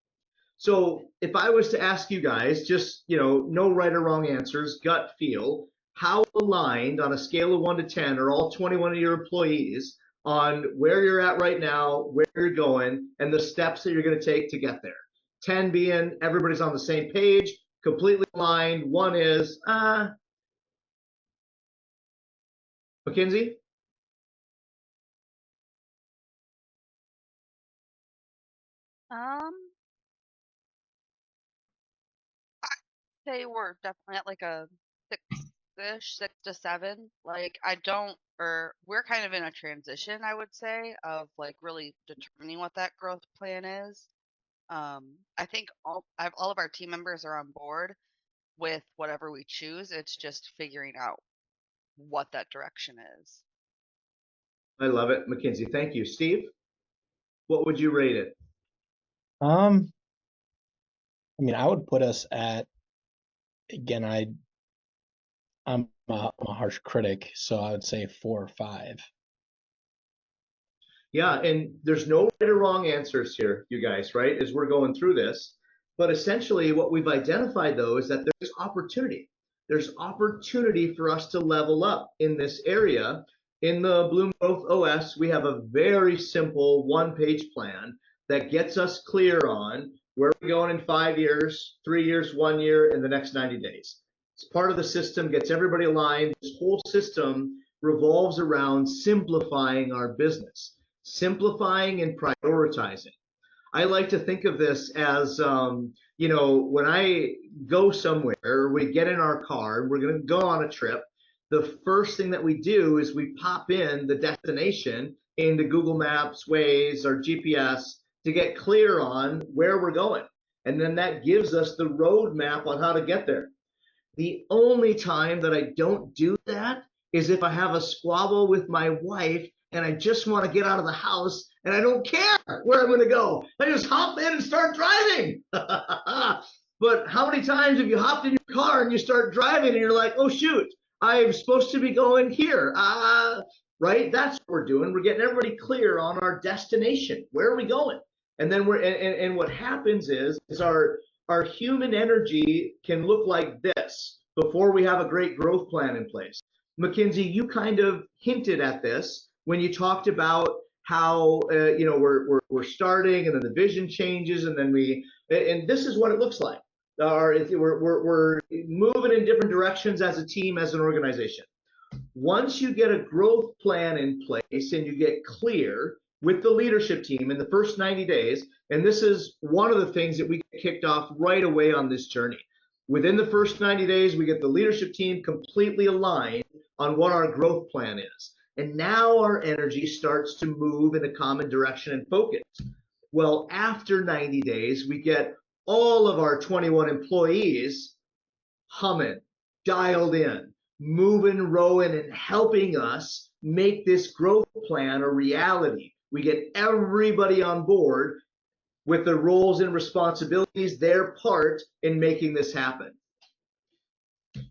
So if I was to ask you guys, just, no right or wrong answers, gut feel, how aligned on a scale of 1 to 10 are all 21 of your employees on where you're at right now, where you're going, and the steps that you're going to take to get there? 10 being everybody's on the same page, completely aligned. 1 is, Mackenzie? Um, say we're definitely at like a 6-ish, 6 to 7. Like I don't, or we're kind of in a transition, I would say, of like really determining what that growth plan is. I think all of our team members are on board with whatever we choose. It's just figuring out what that direction is. I love it, Mackenzie. Thank you. Steve, what would you rate it? Um, I mean, I would put us at, again, I'm a harsh critic, so I would say 4 or 5. Yeah, and there's no right or wrong answers here, you guys, right? As we're going through this. But essentially, what we've identified though is that there's opportunity. There's opportunity for us to level up in this area. In the Bloom Growth OS, we have a very simple one-page plan that gets us clear on where we're going in 5 years, 3 years, 1 year, and the next 90 days. It's part of the system, gets everybody aligned. This whole system revolves around simplifying our business, simplifying and prioritizing. I like to think of this as, when I go somewhere, we get in our car, we're going to go on a trip. The first thing that we do is we pop in the destination into Google Maps, Waze, or GPS to get clear on where we're going. And then that gives us the roadmap on how to get there. The only time that I don't do that is if I have a squabble with my wife and I just want to get out of the house and I don't care where I'm going to go. I just hop in and start driving. But how many times have you hopped in your car and you start driving and you're like, oh, shoot, I'm supposed to be going here. Right? That's what we're doing. We're getting everybody clear on our destination. Where are we going? And then and what happens is our human energy can look like this before we have a great growth plan in place. Mackenzie, you kind of hinted at this when you talked about how we're starting, and then the vision changes, and then and this is what it looks like. We're moving in different directions as a team, as an organization. Once you get a growth plan in place and you get clear with the leadership team in the first 90 days, and this is one of the things that we kicked off right away on this journey. Within the first 90 days, we get the leadership team completely aligned on what our growth plan is. And now our energy starts to move in a common direction and focus. Well, after 90 days, we get all of our 21 employees humming, dialed in, moving, rowing, and helping us make this growth plan a reality. We get everybody on board with their roles and responsibilities, their part in making this happen.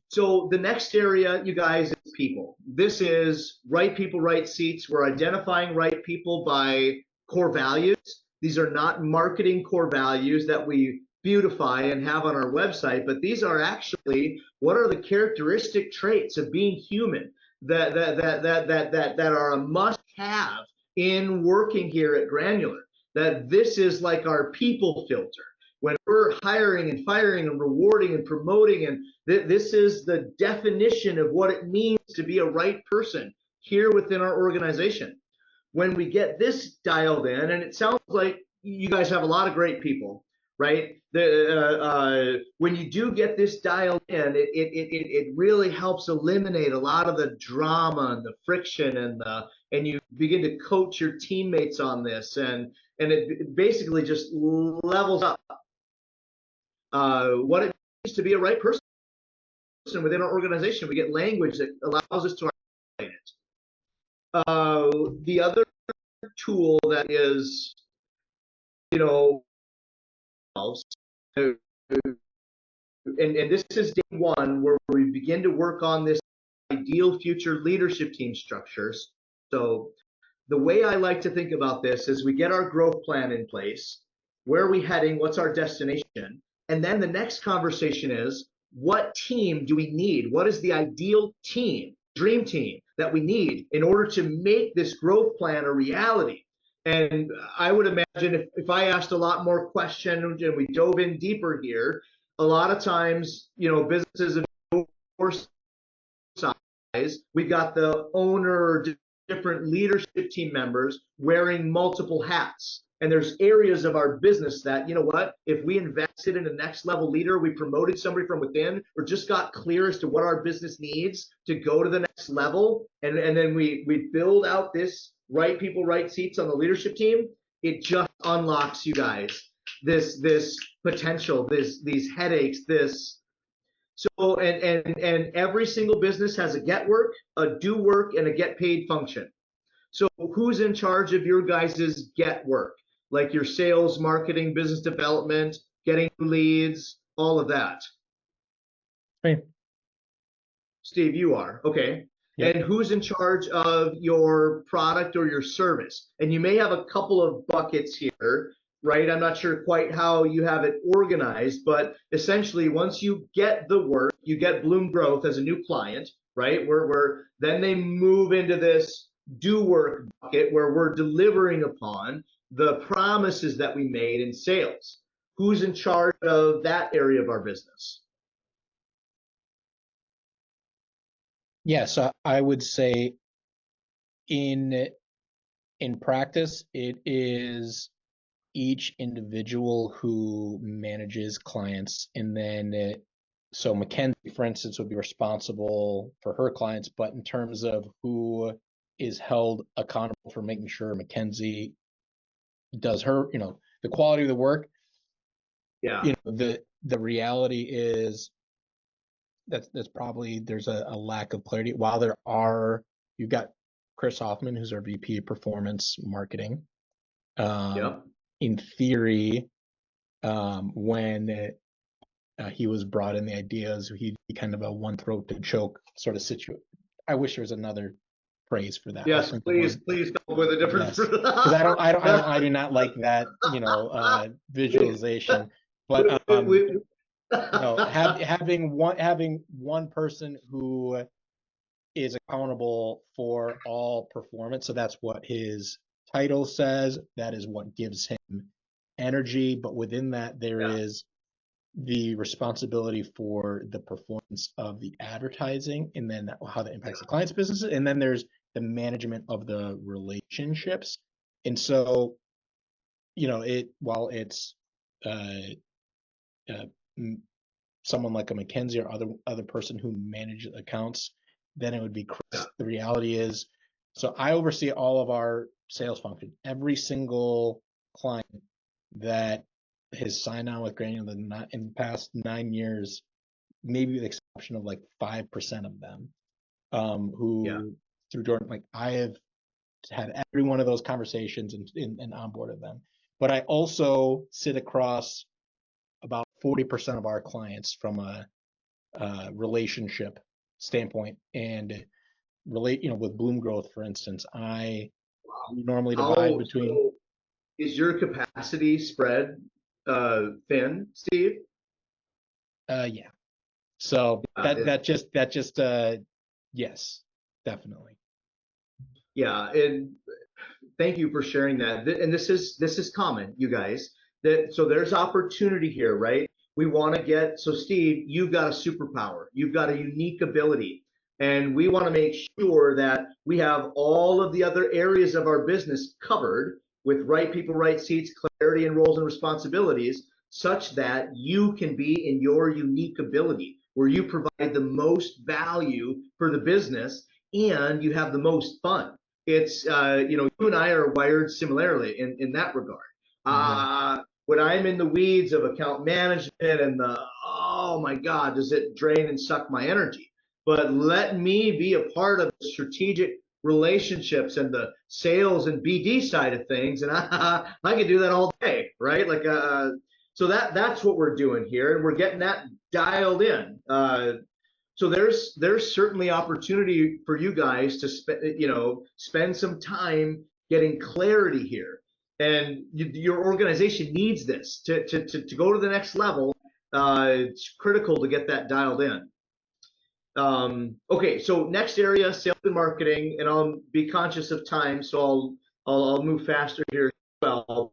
So the next area, you guys, is people. This is right people, right seats. We're identifying right people by core values. These are not marketing core values that we beautify and have on our website, but these are actually what are the characteristic traits of being human that are a must-have in working here at Granular. That this is like our people filter. When we're hiring and firing and rewarding and promoting, and this is the definition of what it means to be a right person here within our organization. When we get this dialed in, and it sounds like you guys have a lot of great people, right? When you do get this dialed in, it really helps eliminate a lot of the drama and the friction, and you begin to coach your teammates on this, and it basically just levels up what it means to be a right person within our organization. We get language that allows us to articulate it. The other tool that is, and this is day one where we begin to work on this ideal future leadership team structures. So the way I like to think about this is we get our growth plan in place. Where are we heading? What's our destination? And then the next conversation is, what team do we need? What is the ideal team, dream team that we need in order to make this growth plan a reality? And I would imagine if I asked a lot more questions and we dove in deeper here, a lot of times, businesses of your size, we've got the owner or different leadership team members wearing multiple hats. And there's areas of our business that, if we invested in a next level leader, we promoted somebody from within, or just got clear as to what our business needs to go to the next level, and then we build out this right people, right seats on the leadership team, it just unlocks, you guys, this potential, these headaches, so and every single business has a get work, a do work, and a get paid function. So who's in charge of your guys' get work? Like your sales, marketing, business development, getting leads, all of that? Right. Steve, you are. Okay. Yep. And who's in charge of your product or your service? And you may have a couple of buckets here, right? I'm not sure quite how you have it organized, but essentially once you get the work, you get Bloom Growth as a new client, right? Where then they move into this do work bucket where we're delivering upon the promises that we made in sales. Who's in charge of that area of our business? Yeah, so I would say in practice, it is each individual who manages clients, and then so Mackenzie, for instance, would be responsible for her clients, but in terms of who is held accountable for making sure Mackenzie does her, the quality of the work, Yeah. The reality is that's probably there's a lack of clarity. While you've got Chris Hoffman, who's our VP of Performance Marketing. Yep. In theory, when he was brought in, the ideas, he'd be kind of a one throat to choke sort of situation. I wish there was another phrase for that. Yes, please come up with a different. Yes. Because I do not like that, visualization. But having one person who is accountable for all performance. So that's what his title says. That is what gives him energy. But within that, there is the responsibility for the performance of the advertising, and then how that impacts the client's business. And then there's the management of the relationships. And so, while it's someone like a Mackenzie or other person who manages accounts, then it would be Chris. The reality is, so I oversee all of our sales function. Every single client that has signed on with Granular in the past 9 years, maybe with the exception of like 5% of them, who through Jordan, like I have had every one of those conversations and onboarded them. But I also sit across about 40% of our clients from a relationship standpoint, and with Bloom Growth, for instance, I normally divide between. So is your capacity spread thin, Steve? Yeah. So that just yes, definitely. Yeah, and thank you for sharing that. And this is common, you guys. So there's opportunity here, right? We want to so Steve, you've got a superpower. You've got a unique ability. And we want to make sure that we have all of the other areas of our business covered with right people, right seats, clarity and roles and responsibilities, such that you can be in your unique ability, where you provide the most value for the business and you have the most fun. It's, you and I are wired similarly in that regard. When I'm in the weeds of account management and oh my God, does it drain and suck my energy? But let me be a part of the strategic relationships and the sales and BD side of things, and I can do that all day, right? Like, so that's what we're doing here, and we're getting that dialed in. So there's certainly opportunity for you guys to spend some time getting clarity here. And your organization needs this to go to the next level. It's critical to get that dialed in. Okay, so next area, sales and marketing, and I'll be conscious of time, so I'll move faster here as well.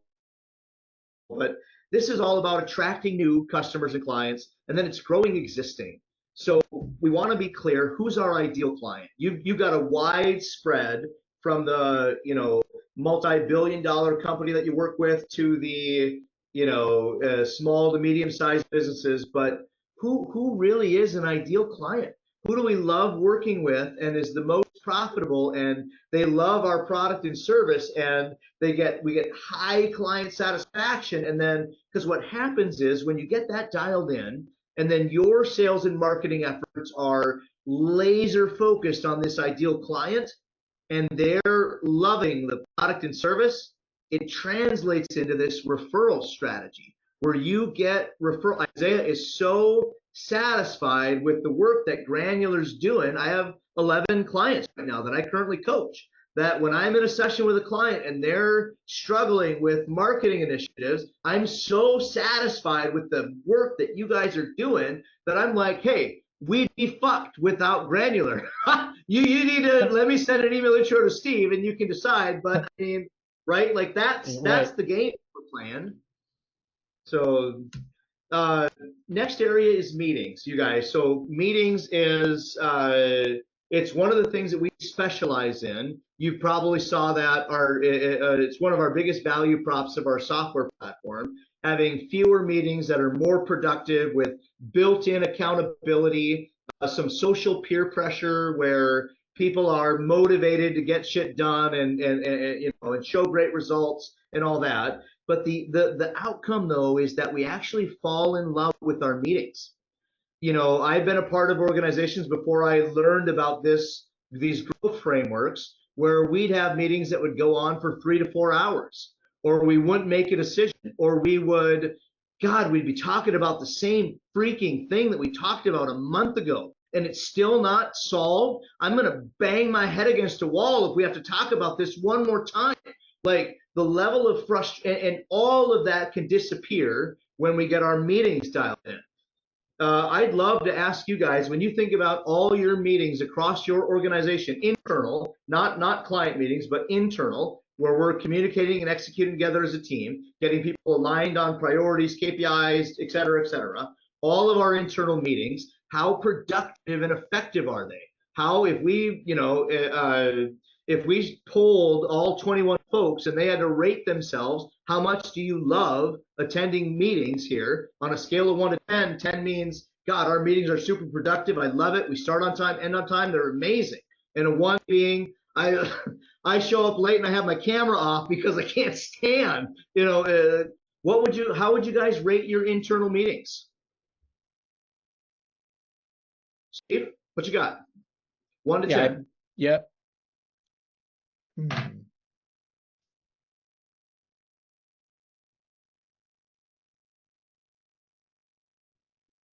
But this is all about attracting new customers and clients, and then it's growing existing. So we want to be clear, who's our ideal client? You've got a wide spread from the multi-billion-dollar company that you work with to the small to medium-sized businesses, but who really is an ideal client? Who do we love working with and is the most profitable, and they love our product and service, and we get high client satisfaction? And then, because what happens is when you get that dialed in, and then your sales and marketing efforts are laser focused on this ideal client, and they're loving the product and service, it translates into this referral strategy where you get referral. Isaiah is so satisfied with the work that Granular's doing. I have 11 clients right now that I currently coach, that when I'm in a session with a client and they're struggling with marketing initiatives, I'm so satisfied with the work that you guys are doing that I'm like, hey, we'd be fucked without Granular. you need to let me send an email intro to Steve and you can decide. But I mean, right? Like that's the game we're playing. So next area is meetings, you guys. So meetings is it's one of the things that we specialize in. You probably saw that it's one of our biggest value props of our software platform, having fewer meetings that are more productive with built-in accountability, some social peer pressure where people are motivated to get shit done and you know, and show great results and all that. But the outcome though is that we actually fall in love with our meetings. You know, I've been a part of organizations before I learned about these growth frameworks where we'd have meetings that would go on for 3 to 4 hours, or we wouldn't make a decision, or we'd be talking about the same freaking thing that we talked about a month ago and it's still not solved. I'm going to bang my head against a wall if we have to talk about this one more time. Like the level of frustration and all of that can disappear when we get our meetings dialed in. I'd love to ask you guys, when you think about all your meetings across your organization, internal, not client meetings, but internal, where we're communicating and executing together as a team, getting people aligned on priorities, KPIs, et cetera, all of our internal meetings, how productive and effective are they? How, if we, you know, if we polled all 21 folks and they had to rate themselves, how much do you love attending meetings here on a scale of 1 to 10? 10 means, God, our meetings are super productive. I love it. We start on time, end on time. They're amazing. And a 1 being, I show up late and I have my camera off because I can't stand, you know, how would you guys rate your internal meetings? Steve, what you got? 1 to 10. Yep.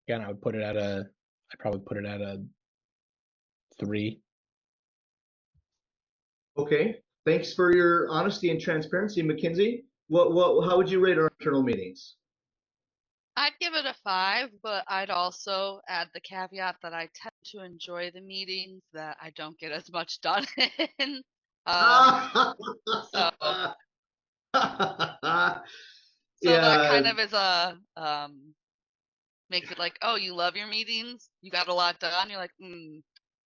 Again, I'd probably put it at a 3. Okay. Thanks for your honesty and transparency, McKinsey. How would you rate our internal meetings? I'd give it a 5, but I'd also add the caveat that I tend to enjoy the meetings that I don't get as much done in. So Yeah. that kind of is a makes it like, oh, you love your meetings, you got a lot done. You're like,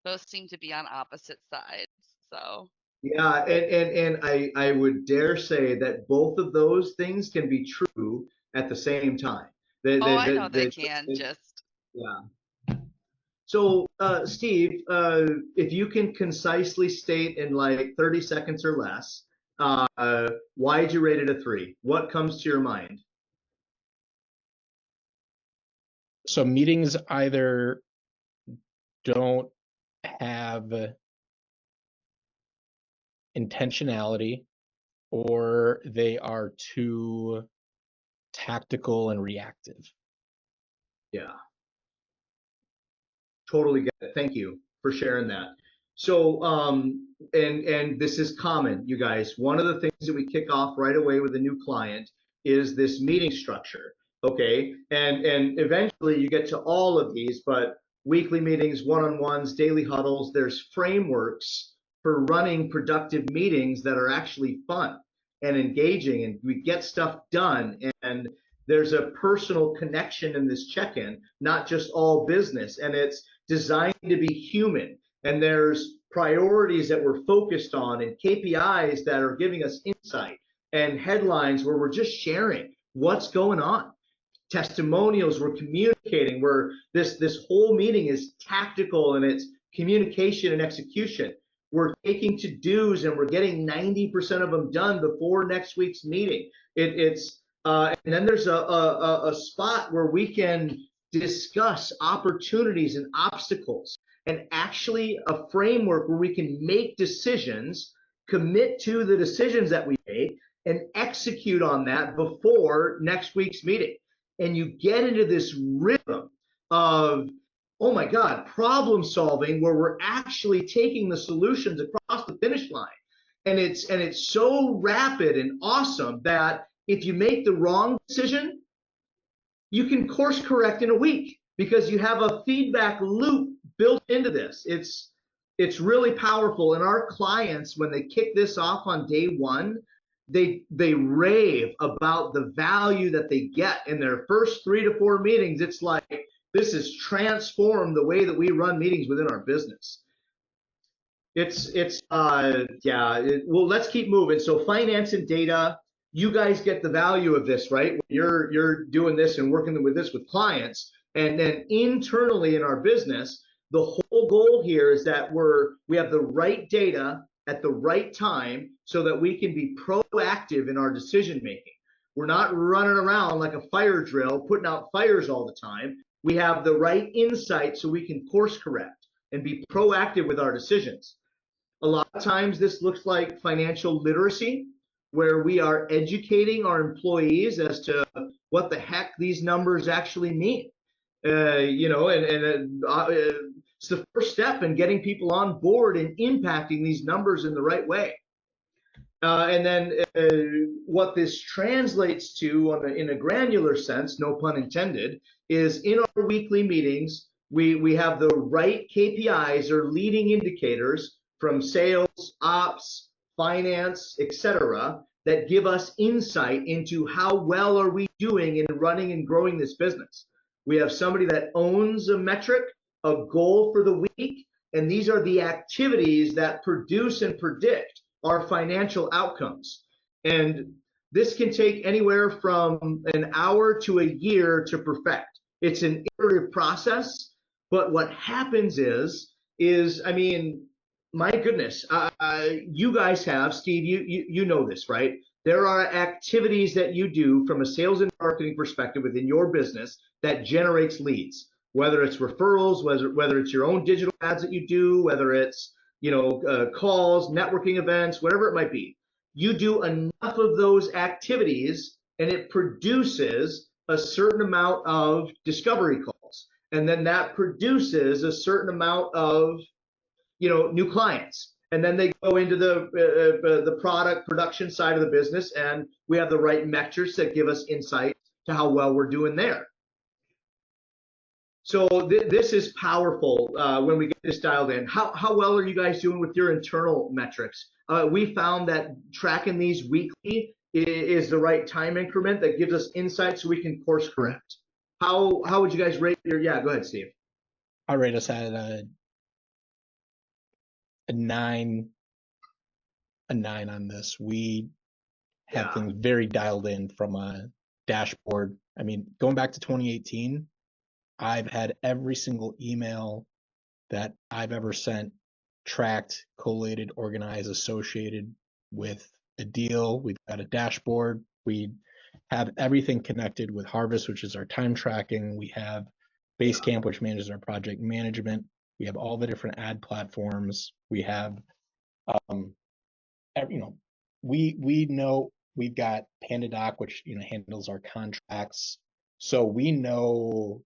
those seem to be on opposite sides. So yeah, and I would dare say that both of those things can be true at the same time. I know they can. Just yeah. So, Steve, if you can concisely state in like 30 seconds or less, why'd you rate it a 3? What comes to your mind? So meetings either don't have intentionality or they are too tactical and reactive. Yeah. Totally get it. Thank you for sharing that. So, and this is common, you guys. One of the things that we kick off right away with a new client is this meeting structure. Okay, and eventually you get to all of these, but weekly meetings, one-on-ones, daily huddles, there's frameworks for running productive meetings that are actually fun and engaging, and we get stuff done, and there's a personal connection in this check-in, not just all business, and it's designed to be human. And there's priorities that we're focused on and KPIs that are giving us insight and headlines where we're just sharing what's going on. Testimonials, we're communicating, where this whole meeting is tactical and it's communication and execution. We're taking to-dos and we're getting 90% of them done before next week's meeting. And then there's a spot where we can discuss opportunities and obstacles and actually a framework where we can make decisions, commit to the decisions that we make, and execute on that before next week's meeting. And you get into this rhythm of, oh my God, problem solving where we're actually taking the solutions across the finish line. And it's so rapid and awesome that if you make the wrong decision, you can course correct in a week because you have a feedback loop built into this. It's really powerful. And our clients, when they kick this off on day one, they rave about the value that they get in their first 3 to 4 meetings. It's like, this has transformed the way that we run meetings within our business. Well, let's keep moving. So finance and data, you guys get the value of this, right? You're doing this and working with this with clients. And then internally in our business, the whole goal here is that we have the right data at the right time so that we can be proactive in our decision making. We're not running around like a fire drill, putting out fires all the time. We have the right insight so we can course correct and be proactive with our decisions. A lot of times this looks like financial literacy, where we are educating our employees as to what the heck these numbers actually mean. It's the first step in getting people on board and impacting these numbers in the right way. And then what this translates to in a granular sense, no pun intended, is in our weekly meetings, we have the right KPIs or leading indicators from sales, ops, finance, etc., that give us insight into how well are we doing in running and growing this business. We have somebody that owns a metric, a goal for the week, and these are the activities that produce and predict our financial outcomes. And this can take anywhere from an hour to a year to perfect. It's an iterative process, but what happens is I mean, my goodness, you guys have, Steve, you know this, right? There are activities that you do from a sales and marketing perspective within your business that generates leads, whether it's referrals, whether it's your own digital ads that you do, whether it's calls, networking events, whatever it might be. You do enough of those activities and it produces a certain amount of discovery calls. And then that produces a certain amount of new clients, and then they go into the product production side of the business, and we have the right metrics that give us insight to how well we're doing there. So this is powerful when we get this dialed in. How well are you guys doing with your internal metrics? We found that tracking these weekly is the right time increment that gives us insight so we can course correct. How would you guys rate your? Yeah, go ahead, Steve. I rate us at a 9 on this. We have things very dialed in from a dashboard. I mean, going back to 2018, I've had every single email that I've ever sent tracked, collated, organized, associated with a deal. We've got a dashboard. We have everything connected with Harvest, which is our time tracking. We have Basecamp, which manages our project management. We have all the different ad platforms. We have, we know we've got PandaDoc, which handles our contracts. So we know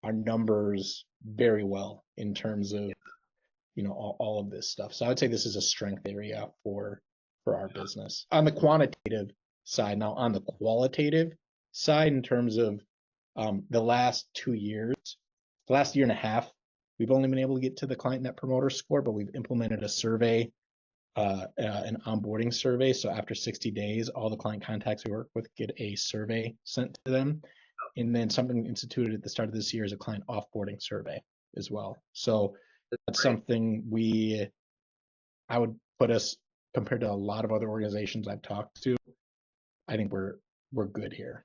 our numbers very well in terms of all of this stuff. So I would say this is a strength area for our business on the quantitative side. Now on the qualitative side, in terms of the last 2 years, the last year and a half, we've only been able to get to the client net promoter score, but we've implemented a survey, an onboarding survey. So after 60 days, all the client contacts we work with get a survey sent to them. And then something instituted at the start of this year is a client offboarding survey as well. So that's something I would put us, compared to a lot of other organizations I've talked to, I think we're good here.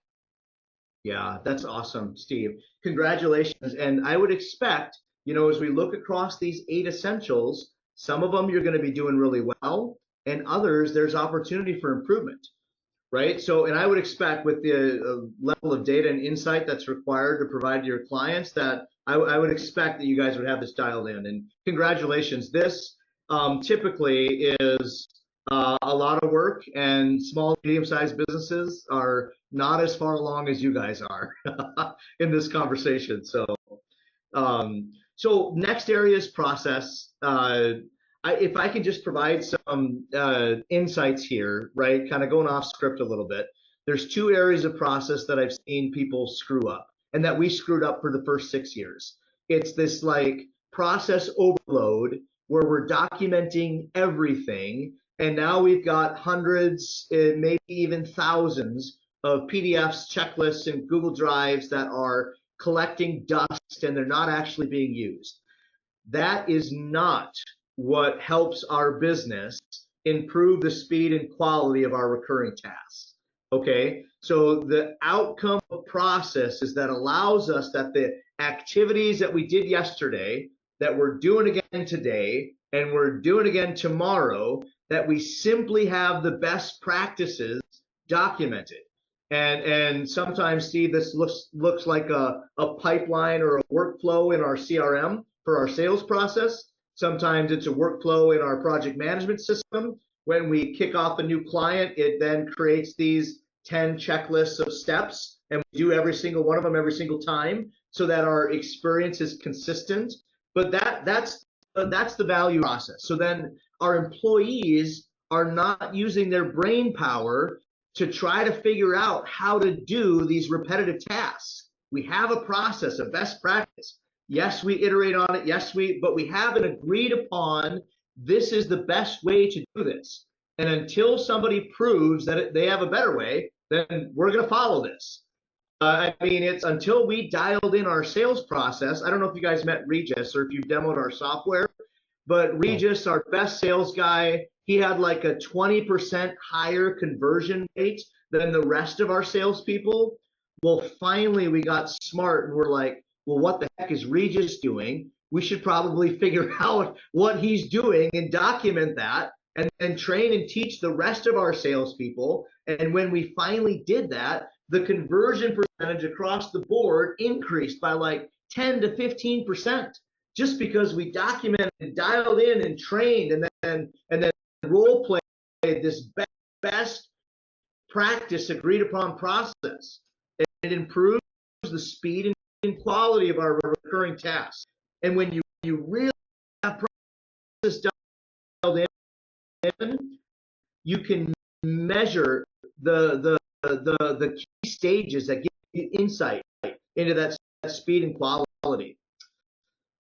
Yeah, that's awesome, Steve. Congratulations. And I would expect, as we look across these 8 essentials, some of them you're going to be doing really well, and others there's opportunity for improvement. right? So, and I would expect with the level of data and insight that's required to provide to your clients that I would expect that you guys would have this dialed in. And congratulations. This typically is a lot of work, and small, medium-sized businesses are not as far along as you guys are in this conversation. So next area is process. If I can just provide some insights here, right? Kind of going off script a little bit. There's two areas of process that I've seen people screw up, and that we screwed up for the first 6 years. It's this like process overload where we're documenting everything, and now we've got hundreds, maybe even thousands of PDFs, checklists, and Google Drives that are collecting dust and they're not actually being used. That is not what helps our business improve the speed and quality of our recurring tasks. Okay, so the outcome of process is that allows us that the activities that we did yesterday, that we're doing again today, and we're doing again tomorrow, that we simply have the best practices documented. And sometimes, Steve, this looks like a pipeline or a workflow in our CRM for our sales process. Sometimes it's a workflow in our project management system. When we kick off a new client, it then creates these 10 checklists of steps, and we do every single one of them every single time so that our experience is consistent. But that's the value process. So then our employees are not using their brain power to try to figure out how to do these repetitive tasks. We have a process, a best practice. Yes, we iterate on it. Yes, but we have an agreed upon, this is the best way to do this. And until somebody proves that they have a better way, then we're going to follow this. I mean, it's until we dialed in our sales process. I don't know if you guys met Regis or if you've demoed our software, but Regis, our best sales guy, he had like a 20% higher conversion rate than the rest of our salespeople. Well, finally, we got smart and we're like, well, what the heck is Regis doing? We should probably figure out what he's doing and document that and train and teach the rest of our salespeople. And when we finally did that, the conversion percentage across the board increased by like 10 to 15%, just because we documented and dialed in and trained and then role played this best practice agreed upon process. It improves the speed and quality of our recurring tasks. And when you really have process dialed in, you can measure the key stages that give you insight into that speed and quality.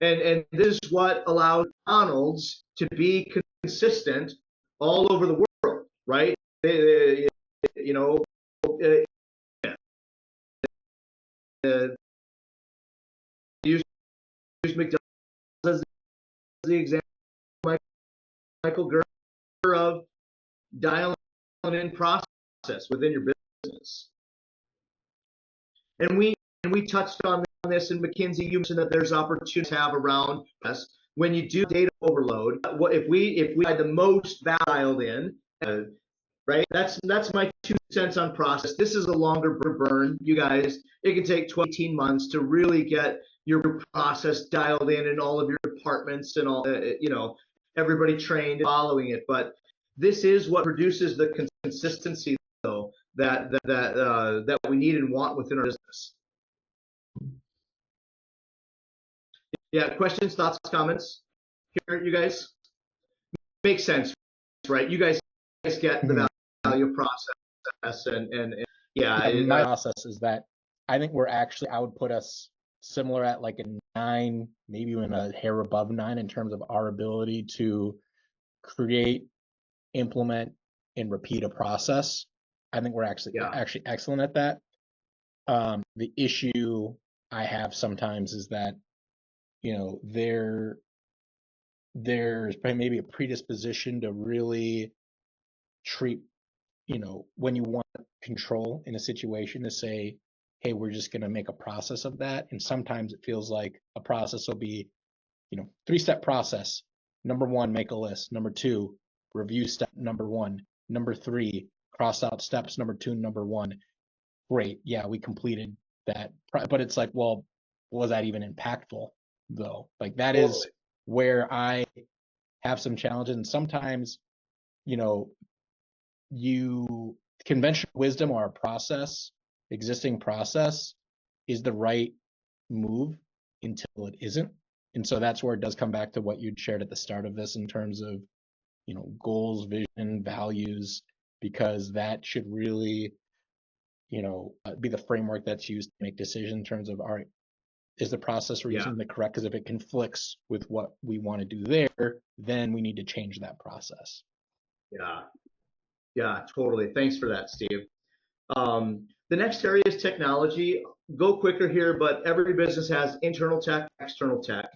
And this is what allows McDonald's to be consistent all over the world, right? You know, use McDonald's as the example. Michael Gerber of dialing in process within your business. And we touched on this in McKinsey. You mentioned that there's opportunities to have around us when you do data overload. If we had the most dialed in, right? That's my 2 cents on process. This is a longer burn, you guys. It can take 12, 18 months to really get your process dialed in all of your departments and all, everybody trained following it. But this is what produces the consistency, though, that we need and want within our business. Yeah, questions, thoughts, comments here, you guys? Makes sense, right? You guys get the value of process and yeah. My process is that I think I would put us similar at like a 9, maybe even a hair above 9 in terms of our ability to create, implement, and repeat a process. I think we're actually excellent at that. The issue I have sometimes is that, there's maybe a predisposition to really treat, when you want control in a situation, to say, hey, we're just going to make a process of that. And sometimes it feels like a process will be, 3-step process. Number 1, make a list. Number 2, review step number 1. Number 3, cross out steps number 2, number 1. Great. Yeah, we completed that. But it's like, well, was that even impactful though? Like that is Totally. where I have some challenges. And sometimes, conventional wisdom or a process, existing process is the right move until it isn't. And so that's where it does come back to what you'd shared at the start of this in terms of, goals, vision, values, because that should really, be the framework that's used to make decisions in terms of, all right, is the process we're using the correct? Because if it conflicts with what we want to do there, then we need to change that process. Yeah, totally. Thanks for that, Steve. The next area is technology. Go quicker here, but every business has internal tech, external tech.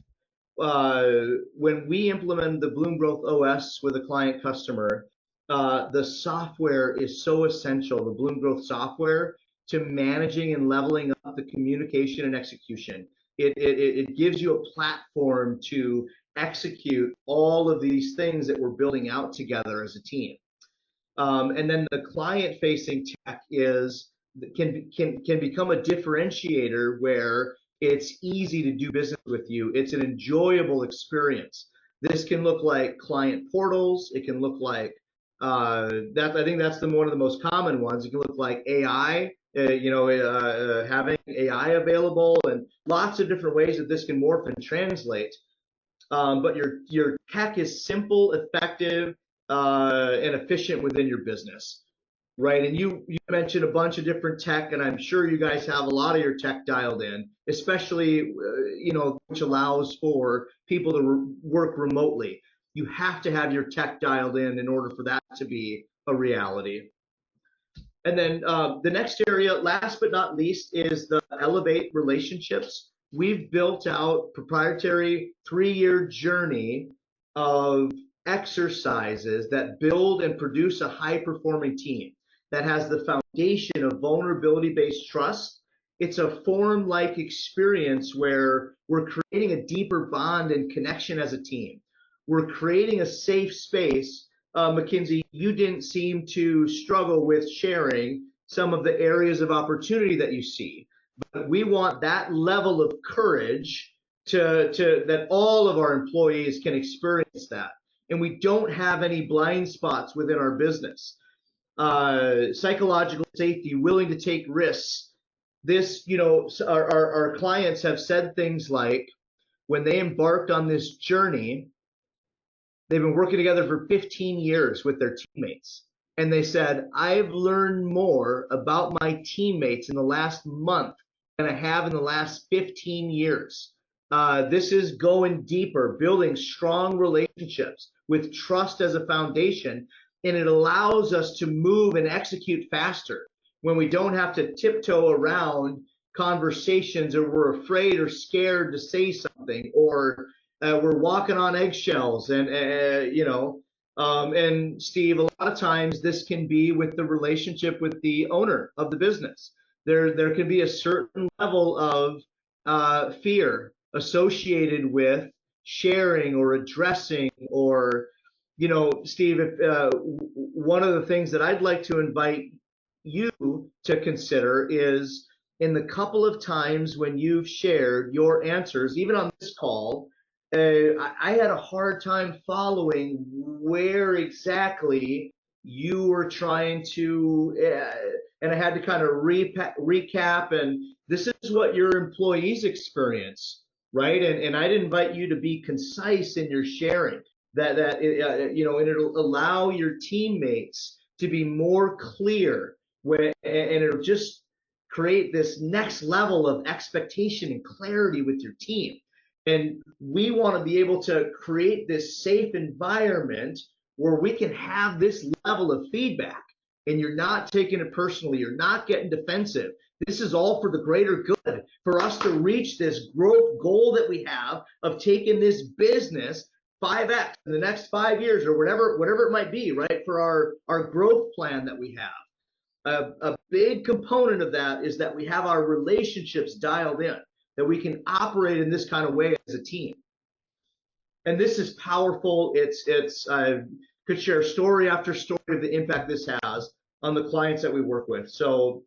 When we implement the Bloom Growth OS with a client customer, the software is so essential, the Bloom Growth software, to managing and leveling up the communication and execution. It gives you a platform to execute all of these things that we're building out together as a team. And then the client-facing tech can become a differentiator where it's easy to do business with you. It's an enjoyable experience. This can look like client portals. It can look like that. I think that's one of the most common ones. It can look like AI. Having AI available, and lots of different ways that this can morph and translate. But your tech is simple, effective, and efficient within your business, right? And you mentioned a bunch of different tech, and I'm sure you guys have a lot of your tech dialed in, especially which allows for people to work remotely. You have to have your tech dialed in order for that to be a reality. And then the next area, last but not least, is the elevate relationships. We've built out proprietary 3-year journey of exercises that build and produce a high-performing team that has the foundation of vulnerability-based trust. It's a forum-like experience where we're creating a deeper bond and connection as a team. We're creating a safe space. Mackenzie, you didn't seem to struggle with sharing some of the areas of opportunity that you see. But we want that level of courage that all of our employees can experience that. And we don't have any blind spots within our business. Psychological safety, willing to take risks. This, our clients have said things like, when they embarked on this journey, they've been working together for 15 years with their teammates. And they said, I've learned more about my teammates in the last month than I have in the last 15 years. This is going deeper, building strong relationships with trust as a foundation. And it allows us to move and execute faster when we don't have to tiptoe around conversations, or we're afraid or scared to say something, or we're walking on eggshells. And Steve, a lot of times this can be with the relationship with the owner of the business. There can be a certain level of fear associated with sharing or addressing, or Steve, one of the things that I'd like to invite you to consider is, in the couple of times when you've shared your answers, even on this call, I had a hard time following where exactly you were trying to, and I had to kind of recap, and this is what your employees experience, right? And I'd invite you to be concise in your sharing, and it'll allow your teammates to be more clear, and it'll just create this next level of expectation and clarity with your team. And we want to be able to create this safe environment where we can have this level of feedback, and you're not taking it personally, you're not getting defensive. This is all for the greater good, for us to reach this growth goal that we have of taking this business 5x in the next 5 years, or whatever it might be, right? For our growth plan that we have. A big component of that is that we have our relationships dialed in, that we can operate in this kind of way as a team. And this is powerful. I could share story after story of the impact this has. on the clients that we work with. So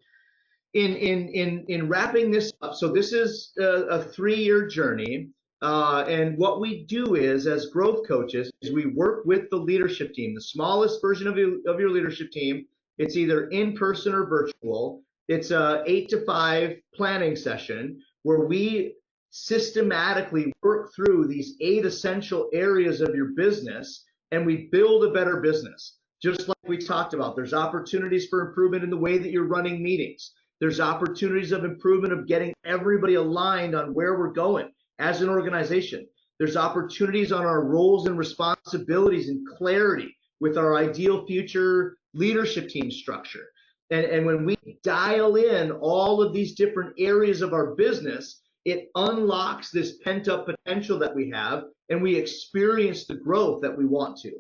in wrapping this up, so this is a 3-year journey. And what we do is, as growth coaches, is we work with the leadership team, the smallest version of your leadership team. It's either in person or virtual. It's a 8 to 5 planning session where we systematically work through these 8 essential areas of your business, and we build a better business. Just like we talked about, there's opportunities for improvement in the way that you're running meetings. There's opportunities of improvement of getting everybody aligned on where we're going as an organization. There's opportunities on our roles and responsibilities and clarity with our ideal future leadership team structure. And when we dial in all of these different areas of our business, it unlocks this pent-up potential that we have, and we experience the growth that we want to.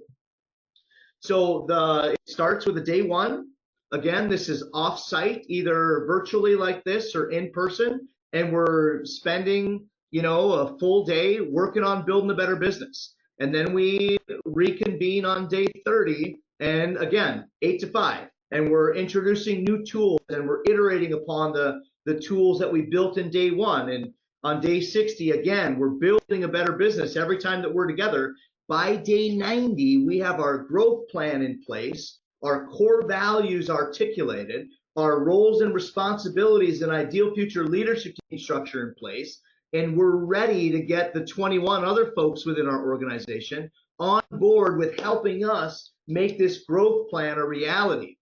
So it starts with a day one. Again, this is off-site, either virtually like this or in person, and we're spending, a full day working on building a better business. And then we reconvene on day 30, and again, 8 to 5, and we're introducing new tools, and we're iterating upon the tools that we built in day one. And on day 60, again, we're building a better business every time that we're together. By day 90, we have our growth plan in place, our core values articulated, our roles and responsibilities and ideal future leadership team structure in place, and we're ready to get the 21 other folks within our organization on board with helping us make this growth plan a reality.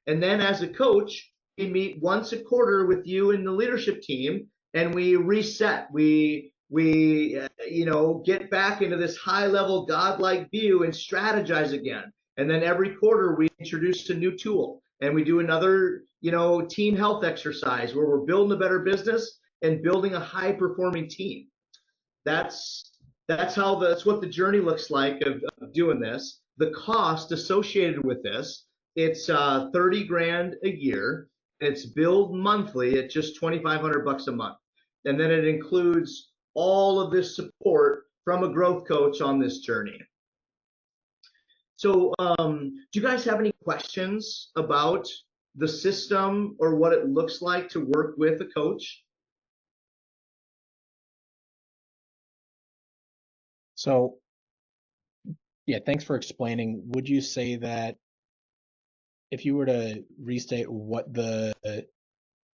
And then as a coach, we meet once a quarter with you and the leadership team, and we reset. We get back into this high level godlike view and strategize again. And then every quarter we introduce a new tool, and we do another, team health exercise where we're building a better business and building a high performing team. That's what the journey looks like of doing this. The cost associated with this, it's 30 grand a year. It's billed monthly at just $2,500 a month. And then it includes all of this support from a growth coach on this journey. So do you guys have any questions about the system or what it looks like to work with a coach? So, yeah, thanks for explaining. Would you say that if you were to restate what the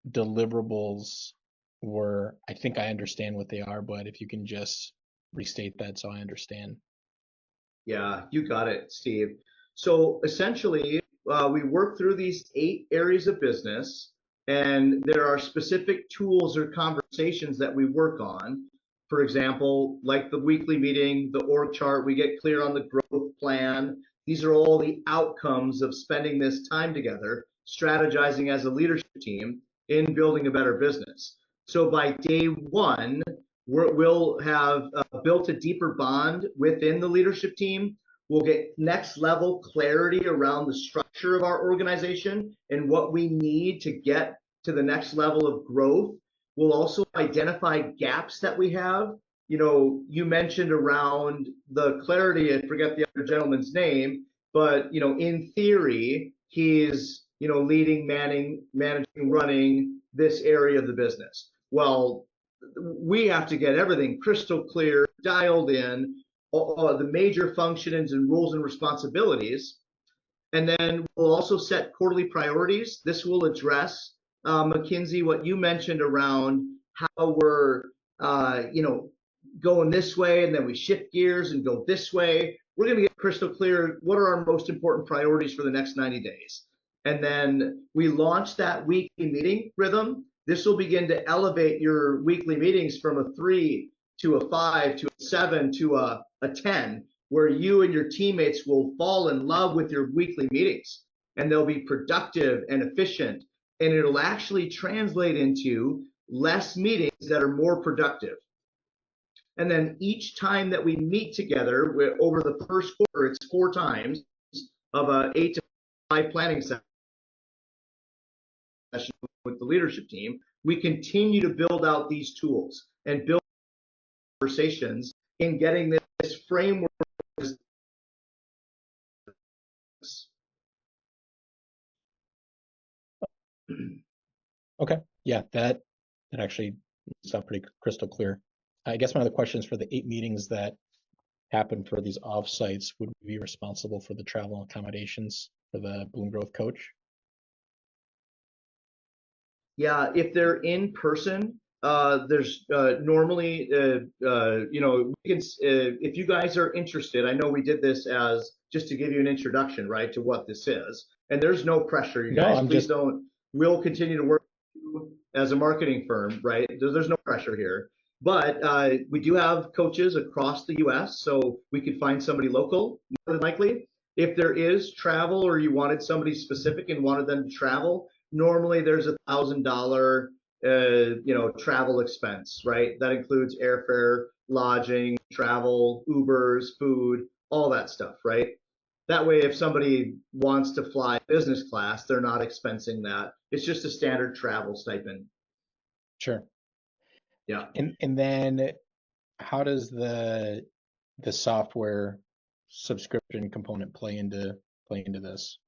deliverables were, I think I understand what they are, but if you can just restate that so I understand. Yeah, you got it, Steve. So essentially, we work through these 8 areas of business, and there are specific tools or conversations that we work on. For example, like the weekly meeting, the org chart, we get clear on the growth plan. These are all the outcomes of spending this time together, strategizing as a leadership team in building a better business. So by day 1, we'll have built a deeper bond within the leadership team. We'll get next level clarity around the structure of our organization and what we need to get to the next level of growth. We'll also identify gaps that we have. You mentioned around the clarity, I forget the other gentleman's name, but in theory, he's leading, managing, running this area of the business. Well, we have to get everything crystal clear, dialed in, all the major functions and roles and responsibilities. And then we'll also set quarterly priorities. This will address, McKinsey, what you mentioned around how we're, going this way, and then we shift gears and go this way. We're going to get crystal clear what are our most important priorities for the next 90 days. And then we launch that weekly meeting rhythm. This will begin to elevate your weekly meetings from a 3 to a 5 to a 7 to a 10, where you and your teammates will fall in love with your weekly meetings, and they'll be productive and efficient, and it'll actually translate into less meetings that are more productive. And then each time that we meet together over the first quarter, it's 4 times of a 8 to 5 planning session with the leadership team. We continue to build out these tools and build conversations in getting this framework. Okay. Yeah, that actually sounds pretty crystal clear. I guess my other question is for the 8 meetings that happen for these offsites, would we be responsible for the travel and accommodations for the Bloom Growth coach? Yeah, if they're in person, there's normally, we can, if you guys are interested, I know we did this as just to give you an introduction, right, to what this is. And there's no pressure, you No, guys. I'm Please just don't. We'll continue to work with you as a marketing firm, right? There's no pressure here. But we do have coaches across the US, so we could find somebody local, more than likely. If there is travel or you wanted somebody specific and wanted them to travel, normally there's $1,000 travel expense, right? That includes airfare, lodging, travel, Ubers, food, all that stuff, right? That way, if somebody wants to fly business class, they're not expensing that. It's just a standard travel stipend. sure. Yeah. And then how does the software subscription component play into this?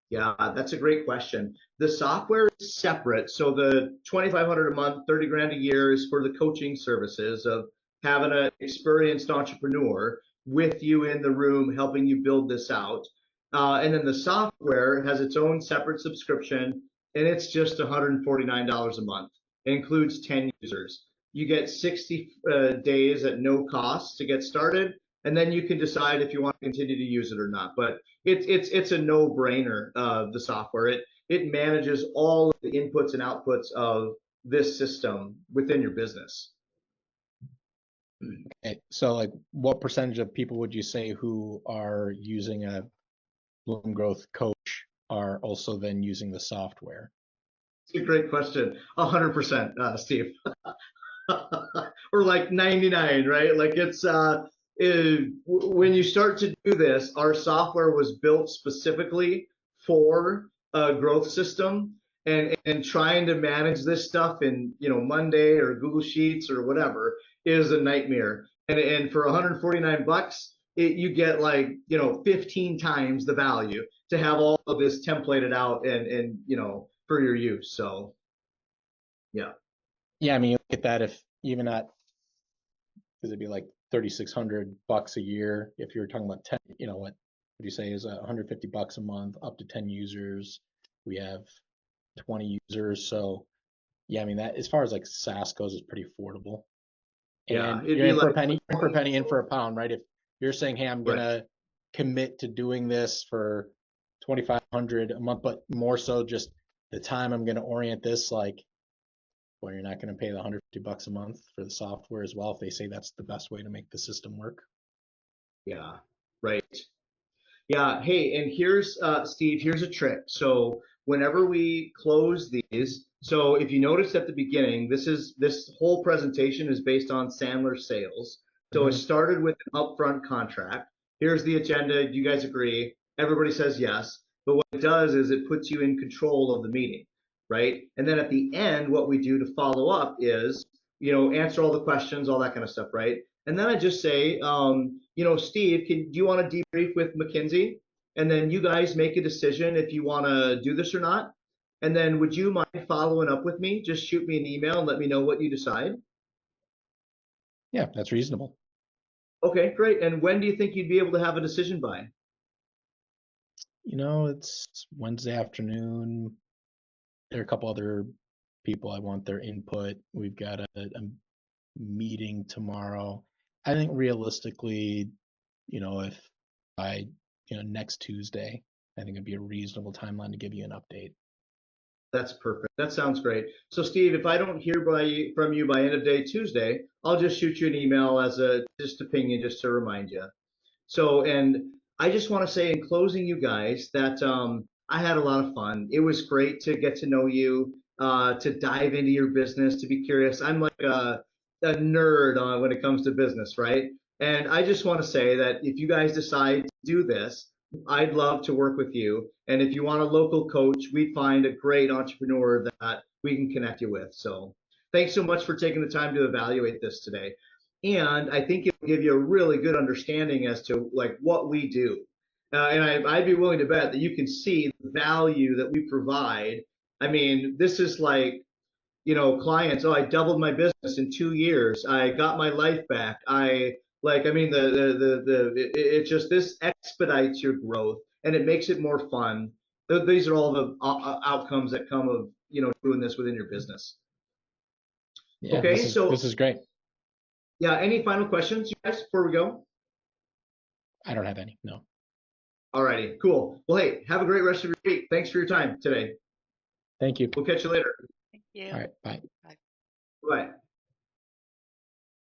Yeah, that's a great question. The software is separate. So the 2,500 a month, 30 grand a year is for the coaching services of having an experienced entrepreneur with you in the room helping you build this out. And then the software has its own separate subscription, and it's just $149 a month. It includes 10 users. You get 60 days at no cost to get started, and then you can decide if you want to continue to use it or not. But it's a no-brainer. The software it manages all of the inputs and outputs of this system within your business. Okay, so like what percentage of people would you say who are using a Bloom Growth coach are also then using the software? It's a great question. 100%, Steve. Or like 99, right? Like when you start to do this, our software was built specifically for a growth system, and trying to manage this stuff in Monday or Google Sheets or whatever is a nightmare. And for 149 bucks, you get 15 times the value to have all of this templated out and for your use. So yeah. Yeah, I mean, you look at that, if even at, because it'd be like $3,600 a year if you're talking about 10, what would you say is $150 a month, up to 10 users. We have 20 users. So yeah, I mean, that as far as like SaaS goes, is pretty affordable. Yeah, And it'd you're be in for a like penny, in for a penny, in for a pound, right? If you're saying, hey, I'm right. gonna commit to doing this for 2,500 a month, but more so just the time I'm gonna orient this, like, well, you're not gonna pay the $150 a month for the software as well if they say that's the best way to make the system work. Yeah, right. Yeah. Hey, and here's Steve, here's a trick. So whenever we close these, so if you notice at the beginning, this whole presentation is based on Sandler sales. So it Mhm. started with an upfront contract. Here's the agenda. Do you guys agree? Everybody says yes. But what it does is it puts you in control of the meeting, right? And then at the end, what we do to follow up is, answer all the questions, all that kind of stuff, right? And then I just say, Steve, do you want to debrief with McKinsey? And then you guys make a decision if you want to do this or not. And then would you mind following up with me? Just shoot me an email and let me know what you decide. Yeah, that's reasonable. Okay, great. And when do you think you'd be able to have a decision by? It's Wednesday afternoon. There are a couple other people I want their input. We've got a meeting tomorrow. I think realistically, if by next Tuesday, I think it'd be a reasonable timeline to give you an update. That's perfect. That sounds great. So Steve, if I don't hear from you by end of day Tuesday, I'll just shoot you an email just to ping you, just to remind you. So, and I just want to say in closing, you guys, that I had a lot of fun. It was great to get to know you, to dive into your business, to be curious. I'm like a nerd on when it comes to business, right? And I just want to say that if you guys decide to do this, I'd love to work with you. And if you want a local coach, we'd find a great entrepreneur that we can connect you with. So thanks so much for taking the time to evaluate this today. And I think it'll give you a really good understanding as to like what we do. And I'd be willing to bet that you can see the value that we provide I mean, this is like, clients, oh, I doubled my business in 2 years. I got my life back. I mean, it just, this expedites your growth and it makes it more fun. These are all the outcomes that come of, doing this within your business. Yeah, Okay, this so is great. yeah, any final questions, you guys, before we go? I don't have any. No. Alrighty, cool. Well, hey, have a great rest of your week. Thanks for your time today. Thank you. We'll catch you later. Thank you. All right. Bye. Bye. Bye.